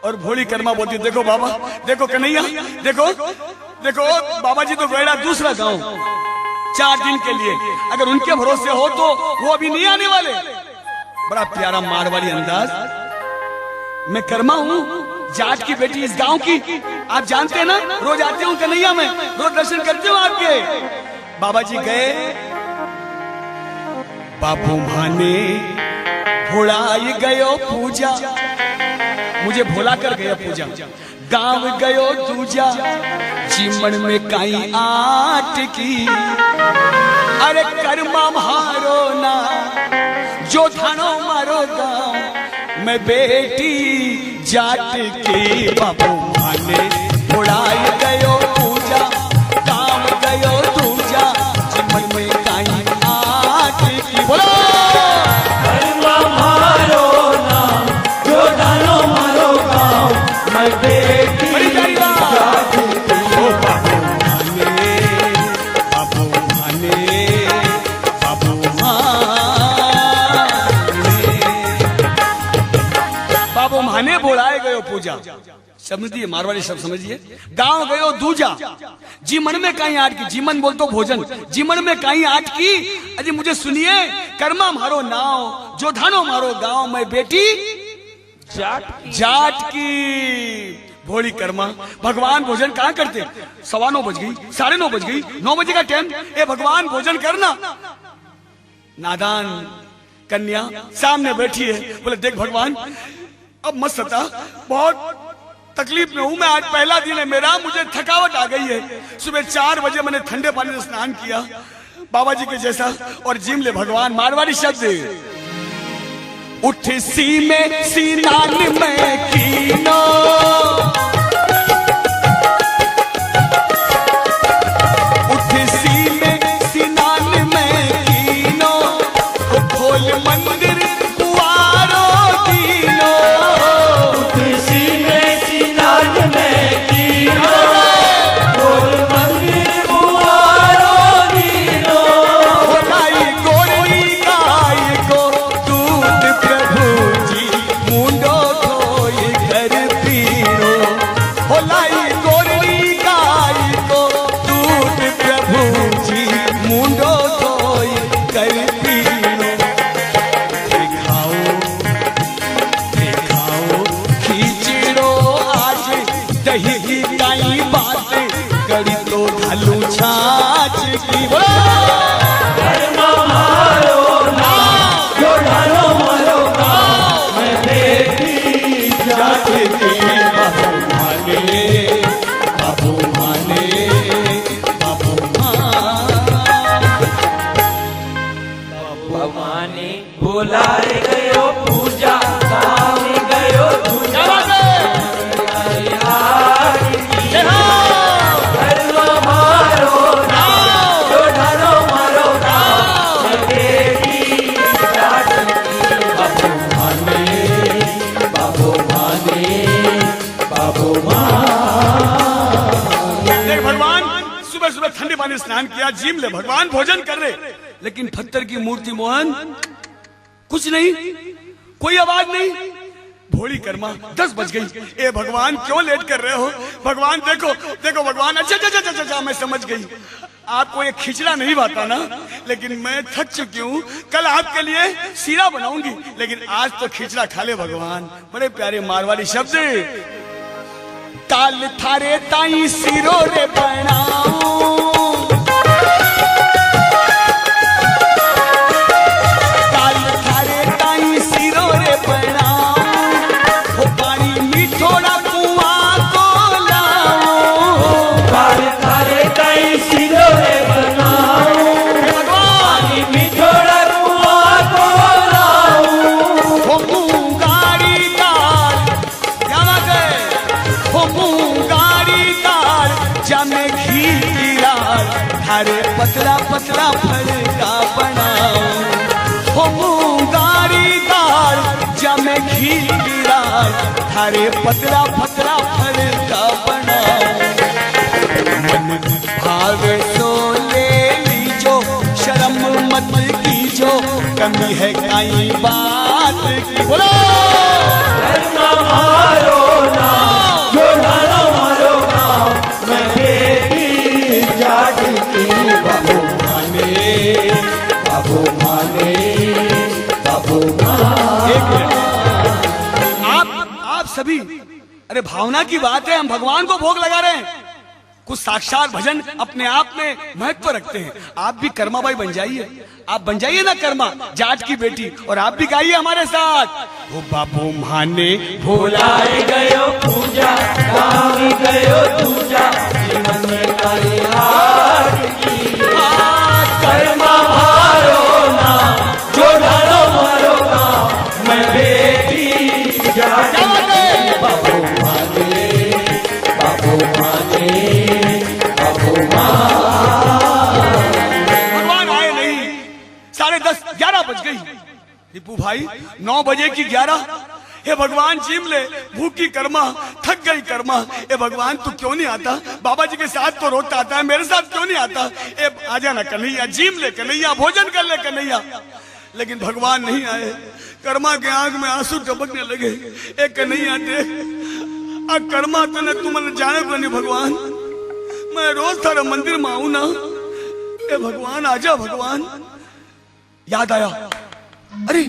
और भोली कर्मा बोलती देखो बाबा, देखो कन्हैया, देखो देखो बाबा जी तो गया दूसरा गांव 4 दिन के लिए, अगर उनके भरोसे हो तो वो अभी नहीं आने वाले। बड़ा प्यारा मारवाड़ी अंदाज। मैं कर्मा हूँ, जाट की बेटी इस गांव की, आप जानते हैं ना, रोज आते हूँ कन्हैया में, रोज दर्शन करते हूँ आपके। बाबा जी गए, बाबू भाने भोलाई गयो पूजा, मुझे भोला कर गया पूजा। गांव गयो दूजा, चिमण में काई आट की, अरे कर्मा मारो ना जो थानो मारो गांव, मैं बेटी जाट की। बाबू भाने भोलाई गयो पूजा, गांव गयो दूजा, दूजा, समझिए मारवाड़ी शब्द समझिए। गांव गयो दूजा, जीमन में कहीं आट की, जीमन बोल तो भोजन, जीमन में कहीं आट की। अजी मुझे सुनिए, कर्मा मारो नाव, जोधानो मारो गांव, मैं बेटी जाट की। भोली कर्मा, भगवान भोजन कहाँ करते? 9:15 बज गई, 9:30 बज गई, 9 बजे का टाइम, ए भगवान भोजन करना। नादान कन्या सामने बैठी है, बोले देख भगवान अब मत सता, बहुत तकलीफ में हूं मैं, आज पहला दिन है मेरा, मुझे थकावट आ गई है। सुबह 4 बजे मैंने ठंडे पानी से स्नान किया बाबा जी के जैसा, और जिम ले भगवान। मारवाड़ी शब्द उठ सी में सीनान में कीनो, उठ सी में सीनान में कीनो, खोल मंदिर कुआरो दीनो। उठ सी में सीनान में कीनो, खोल मंदिर कुआरो दीनो। होलाई गोरनी गाय को दूध प्रभु जी मुंडो धोई कर पीनो। होलाई गोरनी गाय को दूध प्रभु जी मुंडो धोई कर पीनो। दिखाओ खींचड़ो आज दही की काई बात, करी तो ढालू छाछ की। कर्मा मारो ना, जो ढालो मारो गाँव, मैं बेटी जाट की। बाबू माने, बाबू माने, बाबू भवानी बुलाए गयो पूजा, गाँव गयो पूजा। कर्मा मारो ना, जो ढालो मारो गाँव, मैं बेटी जाट की। बाबू माने, बाबू माने, बाबू देख भगवान सुबह सुबह ठंडे पानी से स्नान किया, जिम ले भगवान भोजन कर रहे, लेकिन पत्थर की मूर्ति मोहन कुछ नहीं, कोई आवाज नहीं। भोली कर्मा 10 बज गई, ए भगवान क्यों लेट कर रहे हो? भगवान देखो देखो भगवान, अच्छा अच्छा अच्छा अच्छा मैं समझ गई, आपको ये खिचड़ा नहीं भाता ना, लेकिन मैं थक चुकी हूँ, कल आपके लिए सीरा बनाऊंगी, लेकिन आज तो खिचड़ा खा ले भगवान। बड़े प्यारे मारवाड़ी शब्द, काल थारे ताई सिरो रे बनाऊं, काल थारे ताई सिरो रे बनाऊं, हो पानी मीठोड़ा कुआ को लाऊं। काल थारे ताई सिरो रे बनाऊं, पानी मीठोड़ा कुआ को लाऊं। हो मुंगारी दाल, क्या बात है? हो मुंगारी दाल, जमे घी की लाल, थारे पतला पतला फलका बनाऊं। हो मुंगारी दाल, जमे घी की लाल, थारे पतला पतला फलका बनाऊं। मन भावे सो ले लीजो, शर्म मत कीजो, कमी है कई बात की। बोलो कर्मा मारो ना, जो ढालो मारो गाँव, मैं बेटी जाट की। बाबू माने, बाबू माने, बाबू माने। एक मिनट, आप सभी, अरे भावना की बात है, हम भगवान को भोग लगा रहे हैं, कुछ साक्षात भजन अपने आप में महत्व रखते हैं। आप भी कर्मा बाई बन जाइए, आप बन जाइए ना कर्मा जाट की बेटी, और आप भी गाइए हमारे साथ। वो बाबू माने भुलाए गयो पूजा, गाँव गयो दूजा, जीवन में काली हार की। कर्मा मारो ना, जो ढालो मारो गाँव, मैं बेटी जाट की। बाबू माने, बाबू माने, बाबू माने। भगवान आए नहीं, 10:30 11 बज गई। दीपू भाई 9 बजे की 11, हे भगवान जिम ले, भूखी कर्मा, थक गई कर्मा, ए भगवान तू क्यों नहीं आता? बाबा जी के साथ तो रोता आता है, मेरे साथ क्यों नहीं आता? ए आजा ना कन्हैया, जिम ले कन्हैया, भोजन कर ले कन्हैया। लेकिन भगवान नहीं आए, कर्मा के आंख में आंसू टपकने लगे। ए कन्हैया देख, कर्मा तने तू मन जाने को नहीं भगवान। मैं रोज थारे मंदिर में आऊं ना, ए भगवान आजा भगवान। याद आया, अरे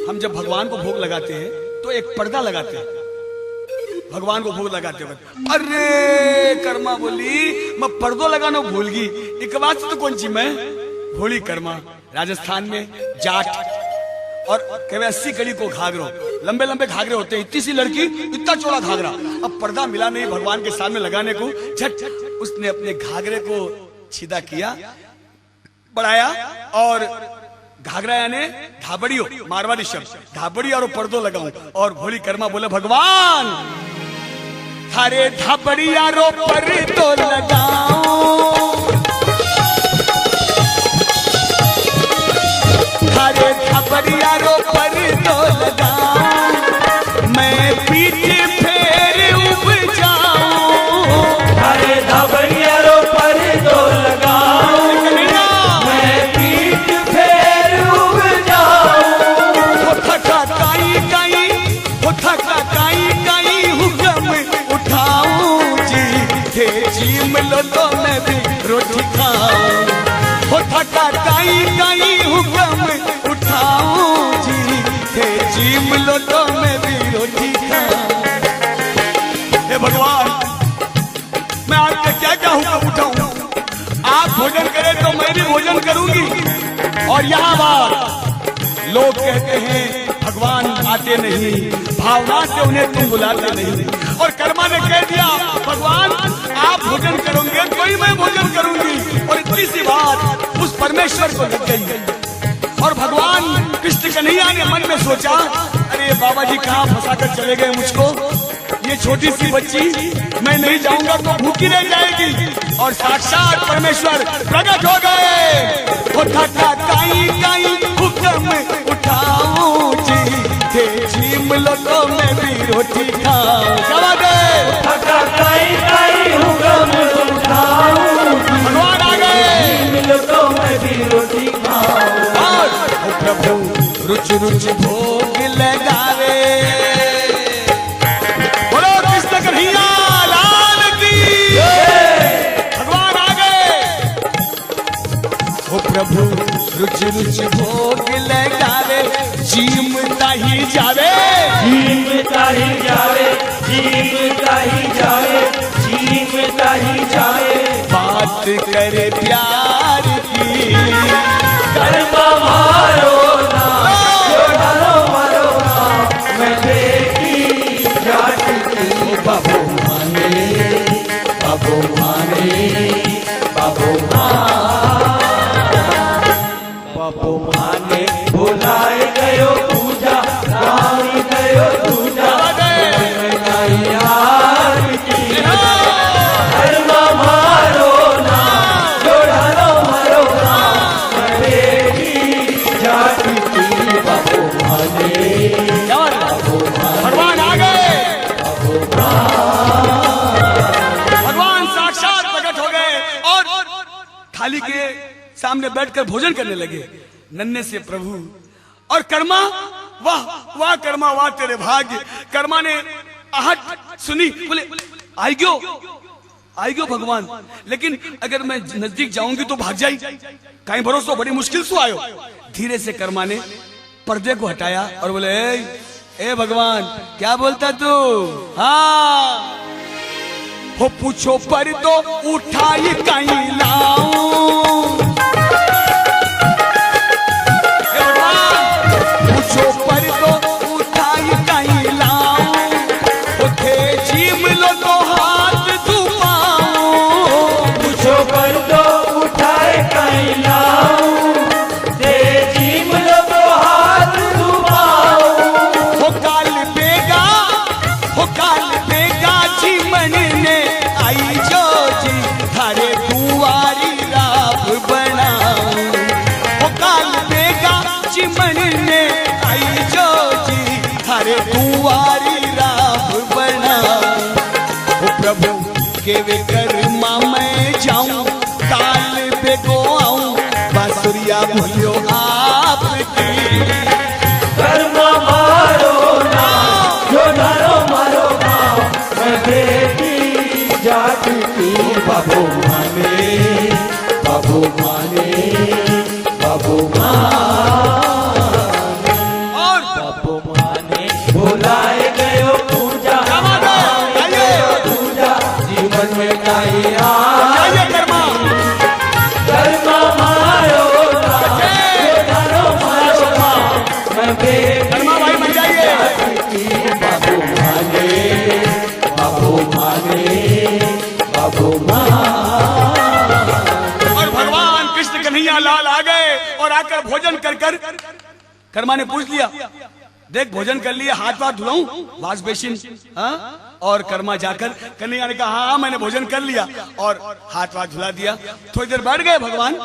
हम जब भगवान को भोग लगाते हैं तो एक पर्दा लगाते हैं भगवान को भोग लगाते वक्त। अरे कर्मा बोली मैं पर्दो लगाना भूल गई। एक बात तो कौन सी मैं भोली कर्मा। राजस्थान में जाट और कहे 80 कड़ी को घाघरो, लंबे लंबे घाघरे होते हैं, इतनी सी लड़की इतना चौड़ा घाघरा। अब पर्दा मिला नहीं भगवान के सामने लगाने को, झट उसने अपने घाघरे को सीधा किया, बढ़ाया और घाघरा यानी धाबड़ियो, मारवाड़ी शब्द धाबड़ी और पर्दो लगाऊं। और भोली कर्मा बोले भगवान थारे धाबड़िया रो पर्दो लगाऊं, थारे धाबड़िया रो पर्दो लगाऊं, मैं पीछे फेर उब जाऊं, थारे धाबड़िया रो पर्दो लगाऊं, मैं पीठ फेर उब जाऊं, हो थका काई काई, हो थका काई काई हुक्म उठाऊं जी, थे चीम लो तो मैं भी रोटी खाऊं, हो थका काई काई हुक्म उठाऊं जी, थे चीम लो तो मैं भी रोटी खाऊं। हे भगवान मैं आपका क्या क्या हुक्म उठाऊं, आप भोजन करें तो मैं भी भोजन करूंगी। और यहाँ बात लोग कहते हैं भगवान आते नहीं, भावना से उन्हें तुम बुलाते नहीं। और कर्मा ने कह दिया भगवान आप भोजन करोगे तो ही मैं भोजन करूंगी। और इतनी सी बात उस परमेश्वर को लग गई। और भगवान कृष्ण कन्हैया ने मन में सोचा अरे बाबा जी कहाँ फंसा कर चले गए मुझको, ये छोटी सी बच्ची मैं नहीं जाऊंगा तो भूखी रह जाएगी। और साक्षात परमेश्वर प्रकट हो गए। वो थका काई काई हुक्म उठाऊं जी, थे चीम लो तो मैं भी रोटी खाऊं। जवाब दे थका काई काई हुक्म उठाऊं, भगवान आ गए, मिलो तो मैं भी रोटी खाऊं। और प्रभु रुच रुच भोग लगावे। बोलो कृष्ण कन्हैया लाल की, भगवान आ गए। ओ प्रभु रुच रुच भोग लगावे, जीमता ही जावे, जीवता ही जावे, जीवता ही जावे, जीवता ही जावे, बात करे प्यार की, कर्मा मारो ना, जोड़ारो मारो ना, मैं बेटी जाट की। बाबू माने, बाबू माने, बाबू बाबू माने, बुलाए गयो पूजा, गाई गयो पूजा, यार की। कर्मा मारो ना, जोड़ारो मारो ना, मैं बेटी जाट की। बाबू माने, भगवान आ गए, भगवान साक्षात प्रकट हो गए और थाली के सामने बैठकर भोजन करने लगे नन्हे से प्रभु। और कर्मा वाह वाह कर्मा वाह तेरे भाग्य। कर्मा ने आहट सुनी, बोले आएगो भगवान, लेकिन अगर मैं नजदीक जाऊंगी तो भाग जाई, कहीं भरोसा बड़ी मुश्किल से आयो। धीरे से कर्मा ने पर्दे को हटाया और बोले ए भगवान क्या बोलता तू। हाँ हो पूछो पर तो उठाई कहीं लाऊं, पूछो पर तो उठाई कहीं लाऊं, उठे चीम लो तो हाथ दुआऊं, पूछो पर तो उठाए कहीं लाऊं, दे जीम लो तो हाथ दुआऊं। हो काल बेगा जीवन ने आई जो जी, थारे दुआरी राह बनाऊं। हो काल बेगा जीवन ने आई जो जी, थारे दुआरी राह बनाऊं। हो प्रभु के वे कर्मा मैं जाऊं, काल बेगो आऊं, बांसुरिया भूलियो आपकी। कर्मा मारो ना, जोड़ारो मारो ना, बाबू माने, बाबू माने, बाबू माने, और बाबू माने बुलाए गयो पूजा, पूजा जीवन में काई आइए कर्मा कर्मा मारो मारो मैं कर्मा भाई बन जाइए। बाबू माने, बाबू माने, बाबू माने। और भगवान कृष्ण कन्हैया लाल आ गए और आकर भोजन कर कर्मा ने पूछ लिया, देख भोजन कर लिया, हाथ वाथ धुलाऊं, वाश बेसिन, हाँ? और कर्मा जाकर कन्हैया ने कहा हाँ मैंने भोजन कर लिया और हाथ वाथ धुला दिया। थोड़ी देर बैठ गए भगवान,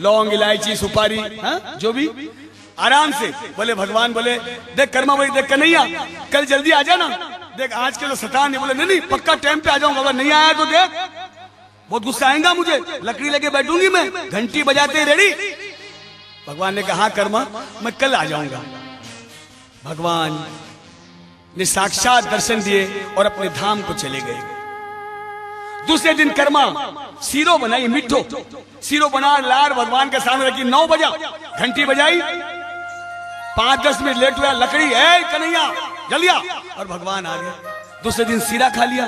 लौंग इलायची सुपारी, हाँ? जो भी आराम से बोले भगवान, बोले देख कर्मा भाई, देख कन्हैया कल जल्दी आ जाना, देख आज के तो सतान नहीं। बोले नहीं नहीं पक्का टाइम पे आ जाऊंगा, अगर नहीं आया तो देख बहुत गुस्सा आएगा मुझे, लकड़ी लेके बैठूंगी मैं, घंटी बजाते रेडी। भगवान ने कहा कर्मा मैं कल आ जाऊंगा। भगवान ने साक्षात दर्शन दिए और अपने धाम को चले गए। दूसरे दिन कर्मा सीरो बनाई, मिठो सीरो बना लार भगवान के सामने रखी। 9 बजा, घंटी बजाई, 5-10 मिनट लेट हुआ, लकड़ी है कन्हैया जल्दी आ, और भगवान आ गए। दूसरे दिन सीरा खा लिया।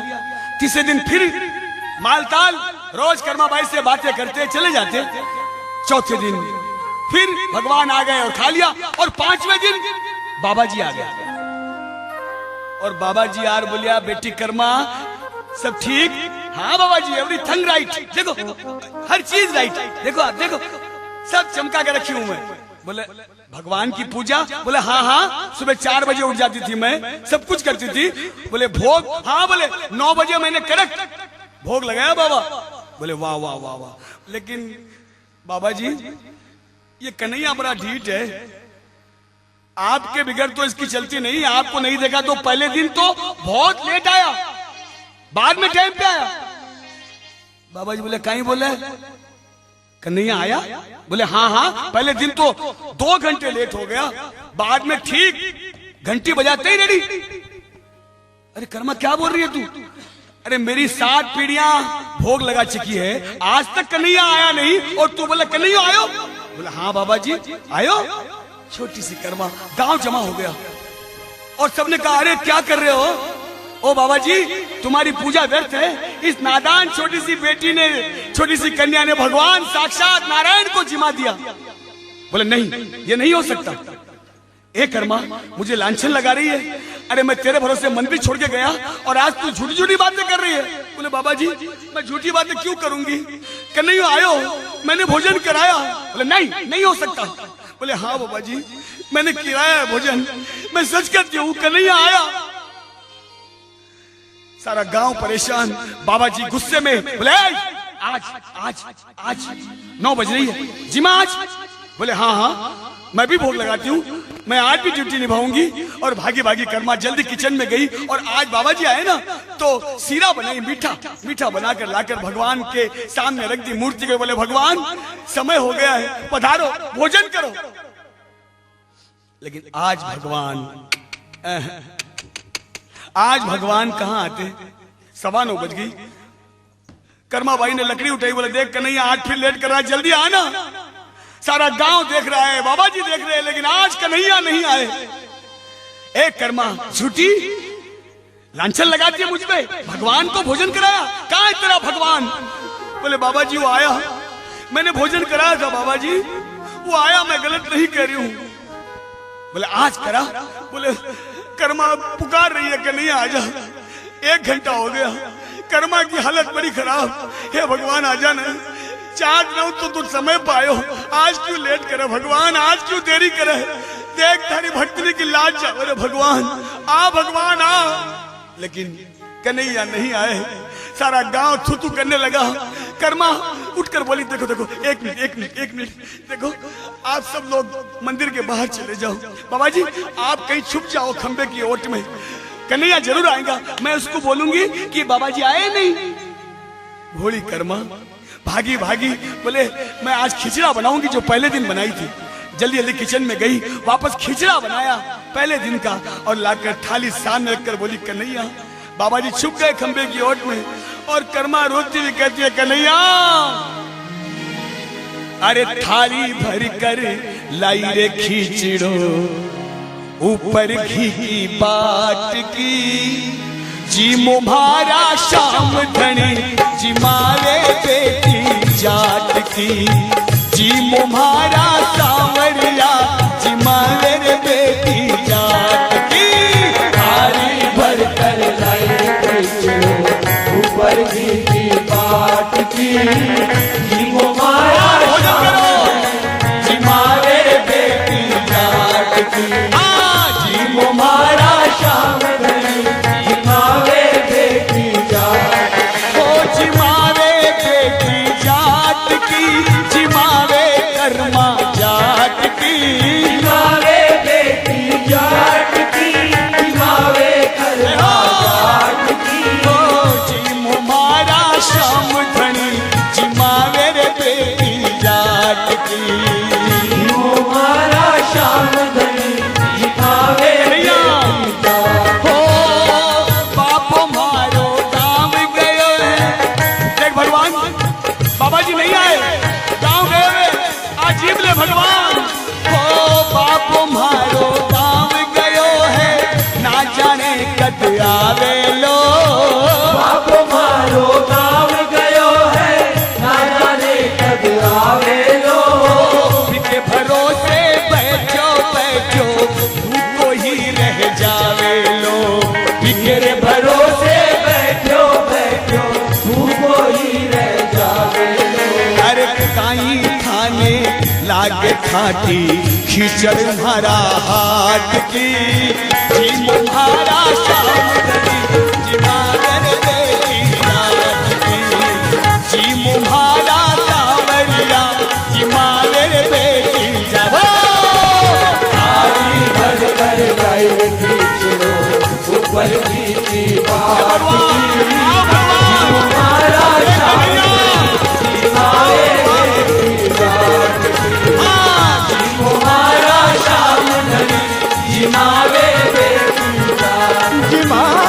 तीसरे दिन फिर मालताल, रोज कर्मा बाई से बातें करते चले जाते। चौथे दिन फिर भगवान आ गए और खा लिया। और 5वें दिन बाबा जी आ गए और बाबा जी यार बोलिया बेटी कर्मा सब ठीक? हाँ बाबा जी एवरीथिंग राइट, देखो हर चीज राइट, देखो आप देखो सब चमका के रखी हूं मैं। बोले भगवान की पूजा? बोले हाँ हाँ सुबह 4 बजे उठ जाती थी मैं, सब कुछ करती थी। बोले भोग? हाँ बोले 9 बजे मैंने करेक्ट भोग लगाया बाबा। बोले वाह वाह वाह वाह, लेकिन बाबा जी ये कन्हैया बड़ा ढीठ है, आपके बिगड़ तो इसकी चलती नहीं। आपको नहीं देखा तो पहले दिन तो बहुत लेट आया, बाद में टाइम पे आया। बाबा जी बोले कहीं बोले कन्हैया आया? बोले हाँ हाँ पहले दिन तो 2 घंटे लेट हो गया, बाद में ठीक घंटी बजाते ही रेडी। अरे कर्मा क्या बोल रही है तू? अरे मेरी 7 पीढ़ियां भोग लगा चुकी है, आज तक कन्हैया आया नहीं और तू बोले कन्हैया आयो? बोला हाँ बाबा जी आयो। छोटी सी कर्मा, गांव जमा हो गया और सबने कहा अरे क्या कर रहे हो? ओ बाबा जी तुम्हारी पूजा व्यर्थ है, इस नादान छोटी सी बेटी ने, छोटी सी कन्या ने भगवान साक्षात नारायण को जिमा दिया। बोले नहीं ये नहीं हो सकता। ए कर्मा मुझे लांछन लगा रही है, अरे मैं तेरे भरोसे मंदिर छोड़ के गया और आज तू झूठी झूठी बातें कर रही है। बोले बाबा जी मैं झूठी बातें क्यों करूंगी, कन्हैया आयो मैंने भोजन कराया। बोले नहीं हो सकता। बोले हाँ बाबा जी मैंने किराया है भोजन, मैं सच कहती हूँ कन्हैया आया। सारा गांव परेशान, बाबा जी गुस्से में बोले आज 9 बज रही है जिमा आज? बोले हाँ हाँ मैं भी भोग लगाती हूँ, मैं आज भी ड्यूटी निभाऊंगी। और भागी भागी कर्मा जल्दी किचन में गई और आज बाबा जी आए ना तो सीरा बनाई, मीठा बनाकर लाकर भगवान के सामने रख दी मूर्ति के। बोले भगवान समय हो गया है, पधारो भोजन करो। लेकिन आज भगवान कहाँ आते? 9:15 बज गई। कर्मा बाई ने लकड़ी उठाई, बोले देख कन्हैया आज फिर लेट कर रहा है, जल्दी आना। सारा गांव देख रहा है, बाबा जी देख रहे हैं, लेकिन आज कन्हैया नहीं आए। एक कर्मा झूठी लांछन लगाती है मुझ पे, भगवान को भोजन कराया, कहाँ है तेरा भगवान? बोले बाबा जी वो आया, मैंने भोजन कराया था बाबा जी, वो आया, मैं गलत नहीं कह रही हूँ। बोले आज करा? बोले कर्मा पुकार रही है कन्हैया आजा, 1 घंटा हो गया, कर्मा की हालत बड़ी खराब, हे भगवान आजा ना, 4 दिन तो तुम समय पायो, आज क्यों लेट करे भगवान, आज क्यों देरी करे, देख तारी भक्ति की लाज जा। बोले भगवान आ। लेकिन कन्हैया नहीं आए। सारा गांव थू करने लगा। कर्मा उठकर बोली देखो एक मिनट देखो, आप सब लोग मंदिर के बाहर चले जाओ, बाबा जी आप कहीं छुप जाओ खंबे की ओट में, कन्हैया जरूर आएगा, मैं उसको बोलूंगी कि बाबा जी आए नहीं। भोली कर्मा भागी बोले मैं आज खिचड़ा बनाऊंगी जो पहले दिन बनाई थी। जल्दी किचन में गई, वापस खिचड़ा बनाया पहले दिन का और लाकर थाली सामने रखकर बोली कन्हैया। बाबा जी छुप गए खंबे की ओट में और कर्मा रोती हुई कहती है कन्हैया अरे थाली भर कर लाई रे खींचड़ो ऊपर घी की बाट की जी मुम्हारा शाम धनी जी मारे बेटी जाट की जी मुम्हारा सांवरिया जी मारे बेटी जाट की थाली भर कर लाई खींचड़ो ऊपर घी की बाट की जी मुम्हारा जी मारे बेटी जाट की जी मुम्हारा शाम धनी जी मारे बेटी जाट ओ जी मारे बेटी जाट की जी मारे कर्मा जाट की जी मारे बेटी जाट की जी मारे कर्मा जाट की ओ जी मुम्हारा शाम धनी जी मारे बेटी जाट की जी मुम्हारा शाम धनी जी मारे बेटी जाट हो बापो मारो गाँव गयो है देख भगवान बाबा जी नहीं आए गाँव गए हुए अजीब ले भगवान हो बापो मारो गाँव गयो है ना जाने कद आवे लो बाप मारो गाँव गयो है ना जाने कब आवे लो बिके भरोसे बैठो बैठो भूखो ही रह जावे लो मेरे भरोसे बैठो बैठो भूखो ही रह जावे लो अरे काई खाने लागे खाटी खींचड़ मारा हाथ की जी मुम्हारा शाम धनी जी मारन बेटी जाट की जी मुम्हारा सांवरिया जी मारन बेटी जाट थाली भर कर लाई खींचड़ो ऊपर घी की बाट की मुम्हारा शाम जी मारे बेटी जाट की जी मुम्हारा शाम धनी जी मारे बेटी जाट जी मावे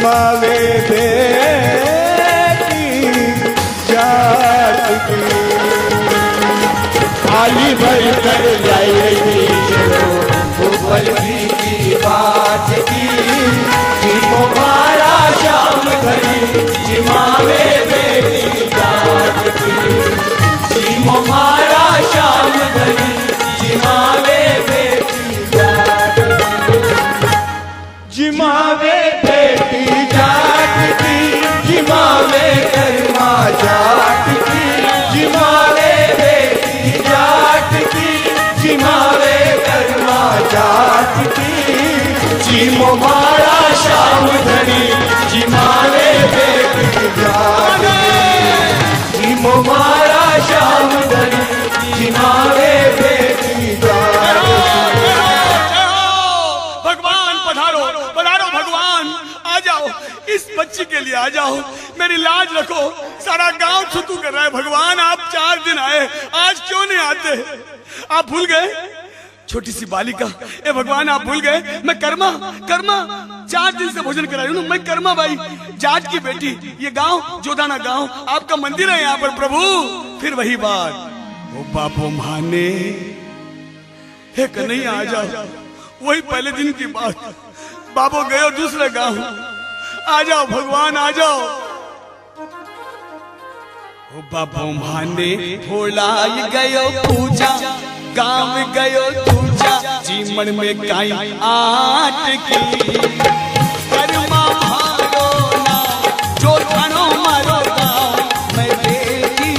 मावे बेटी जाट की थाली भर कर लाई खींचड़ो ऊपर घी की बाट की जी मुम्हारा शाम धनी जी मावे बेटी जाट की जी मुम्हारा शाम धनी जी मावे बेटी जाट जी मावे बेटी जाट की जी मावे कर्मा जाट की जी मावे बेटी जाट की जी मावे कर्मा जाट की जी मुम्हारा शाम धनी जी मावे बेटी जाट की जी मुम्हारा शाम धनी जी मावे बेटी जाट की भगवान पधारो पधारो भगवान आ जाओ इस बच्ची के लिए आ जाओ मेरी लाज रखो सारा गांव छुतू कर रहा है भगवान आप 4 दिन आए आज क्यों नहीं आते आप भूल गए छोटी सी बालिका ए भगवान आप भूल गए मैं कर्मा कर्मा 4 दिन से भोजन करा रही हूँ मैं कर्मा बाई जाट की बेटी ये गांव जोधाना गांव आपका मंदिर है यहाँ पर प्रभु फिर वही बात ओ बापू माने हे कन्हैया आ जाओ वही पहले दिन की बात बाबू गए दूसरे गांव आ जाओ भगवान आ जाओ ओ बाबू माने भोला गयो पूजा गांव गयो पूजा जीवन में काई आट की कर्मा मारो ना जो थानो मारो गांव मैं बेटी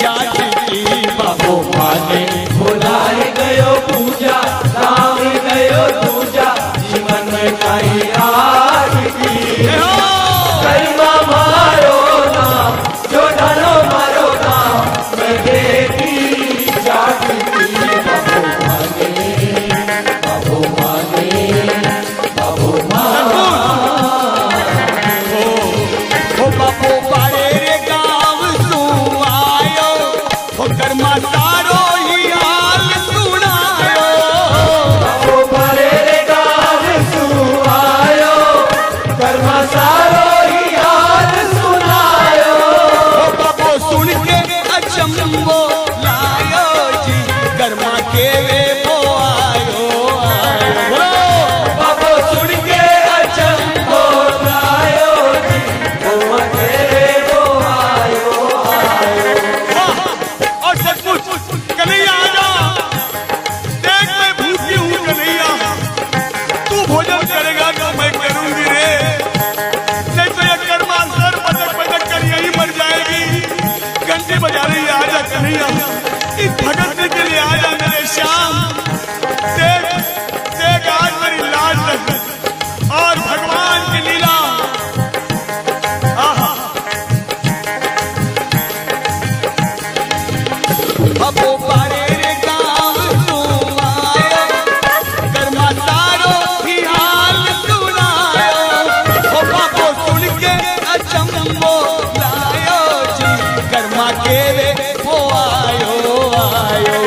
जाट की बाबू माने भुलाए गयो पूजा गाँव गयो पूजा जीवन में कहीं आग की कर्मा मारो नाम जो धनो मारो नाम मैं बेटी जाट की बाबू श्याम देख देख आज मेरी लाज लग और भगवान की लीला। आहा अब वो पारे रे गाँव तू आयो, कर्मा तारो ही हाल सुनायो। ओ बाबो सुन के अचंबो लायो जी, कर्मा के रे वो आयो आयो।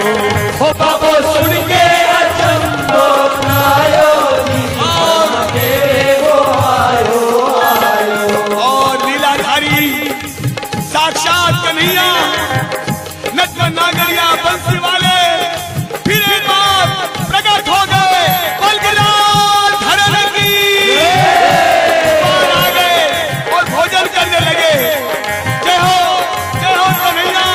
ओ बाबो सुन के अचंबो लायो जी, कर्मा के रे वो आयो आयो। और लीलाधारी साक्षात कन्हैया नच नागरिया बंसी वाले फिर एक बार प्रकट हो गए। बलगराज धरन की बाहर आ गए और भोजन करने लगे। जय हो कन्हैया।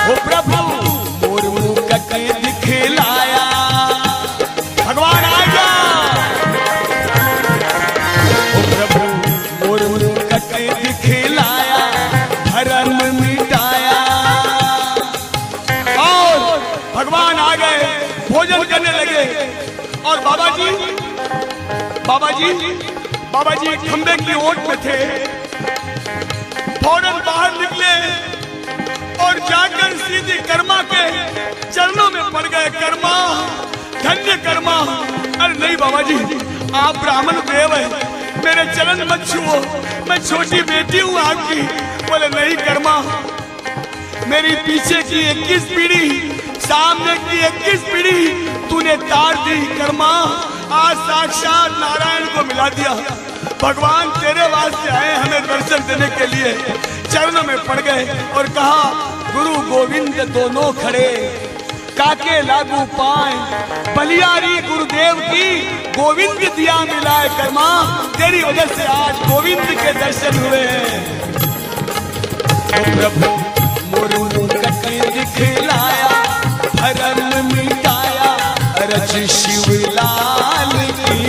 ओ प्रभु मोर मुख के दिखलाया, भगवान आ गया। ओ प्रभु मोर मुख के दिखलाया, धर्म मिटाया। और भगवान आ गए, भोजन करने लगे। और बाबा जी खंबे की ओट में थे। फौरन बाहर निकले और जाकर सीधी कर्मा के चरणों में पड़ गए। कर्मा धन्य कर्मा। अरे नहीं बाबा जी, आप ब्राह्मण देव है, मेरे चरण मत छुओ, मैं छोटी बेटी हूँ आपकी। बोले नहीं कर्मा, मेरी पीछे की 21 पीढ़ी, सामने की 21 पीढ़ी तूने तार दी। कर्मा आज साक्षात नारायण को मिला दिया। भगवान तेरे वास्ते आए हमें दर्शन देने के लिए। चरणों में पड़ गए और कहा गुरु गोविंद दोनों खड़े, काके लागू पाए, बलियारी गुरुदेव की गोविंद दिया मिलाए। कर्मा तेरी वजह से आज गोविंद के दर्शन हुए हैं। प्रभु मोरू कटे दिखलाया, धर्म मिटाया, रच शिवलाल की।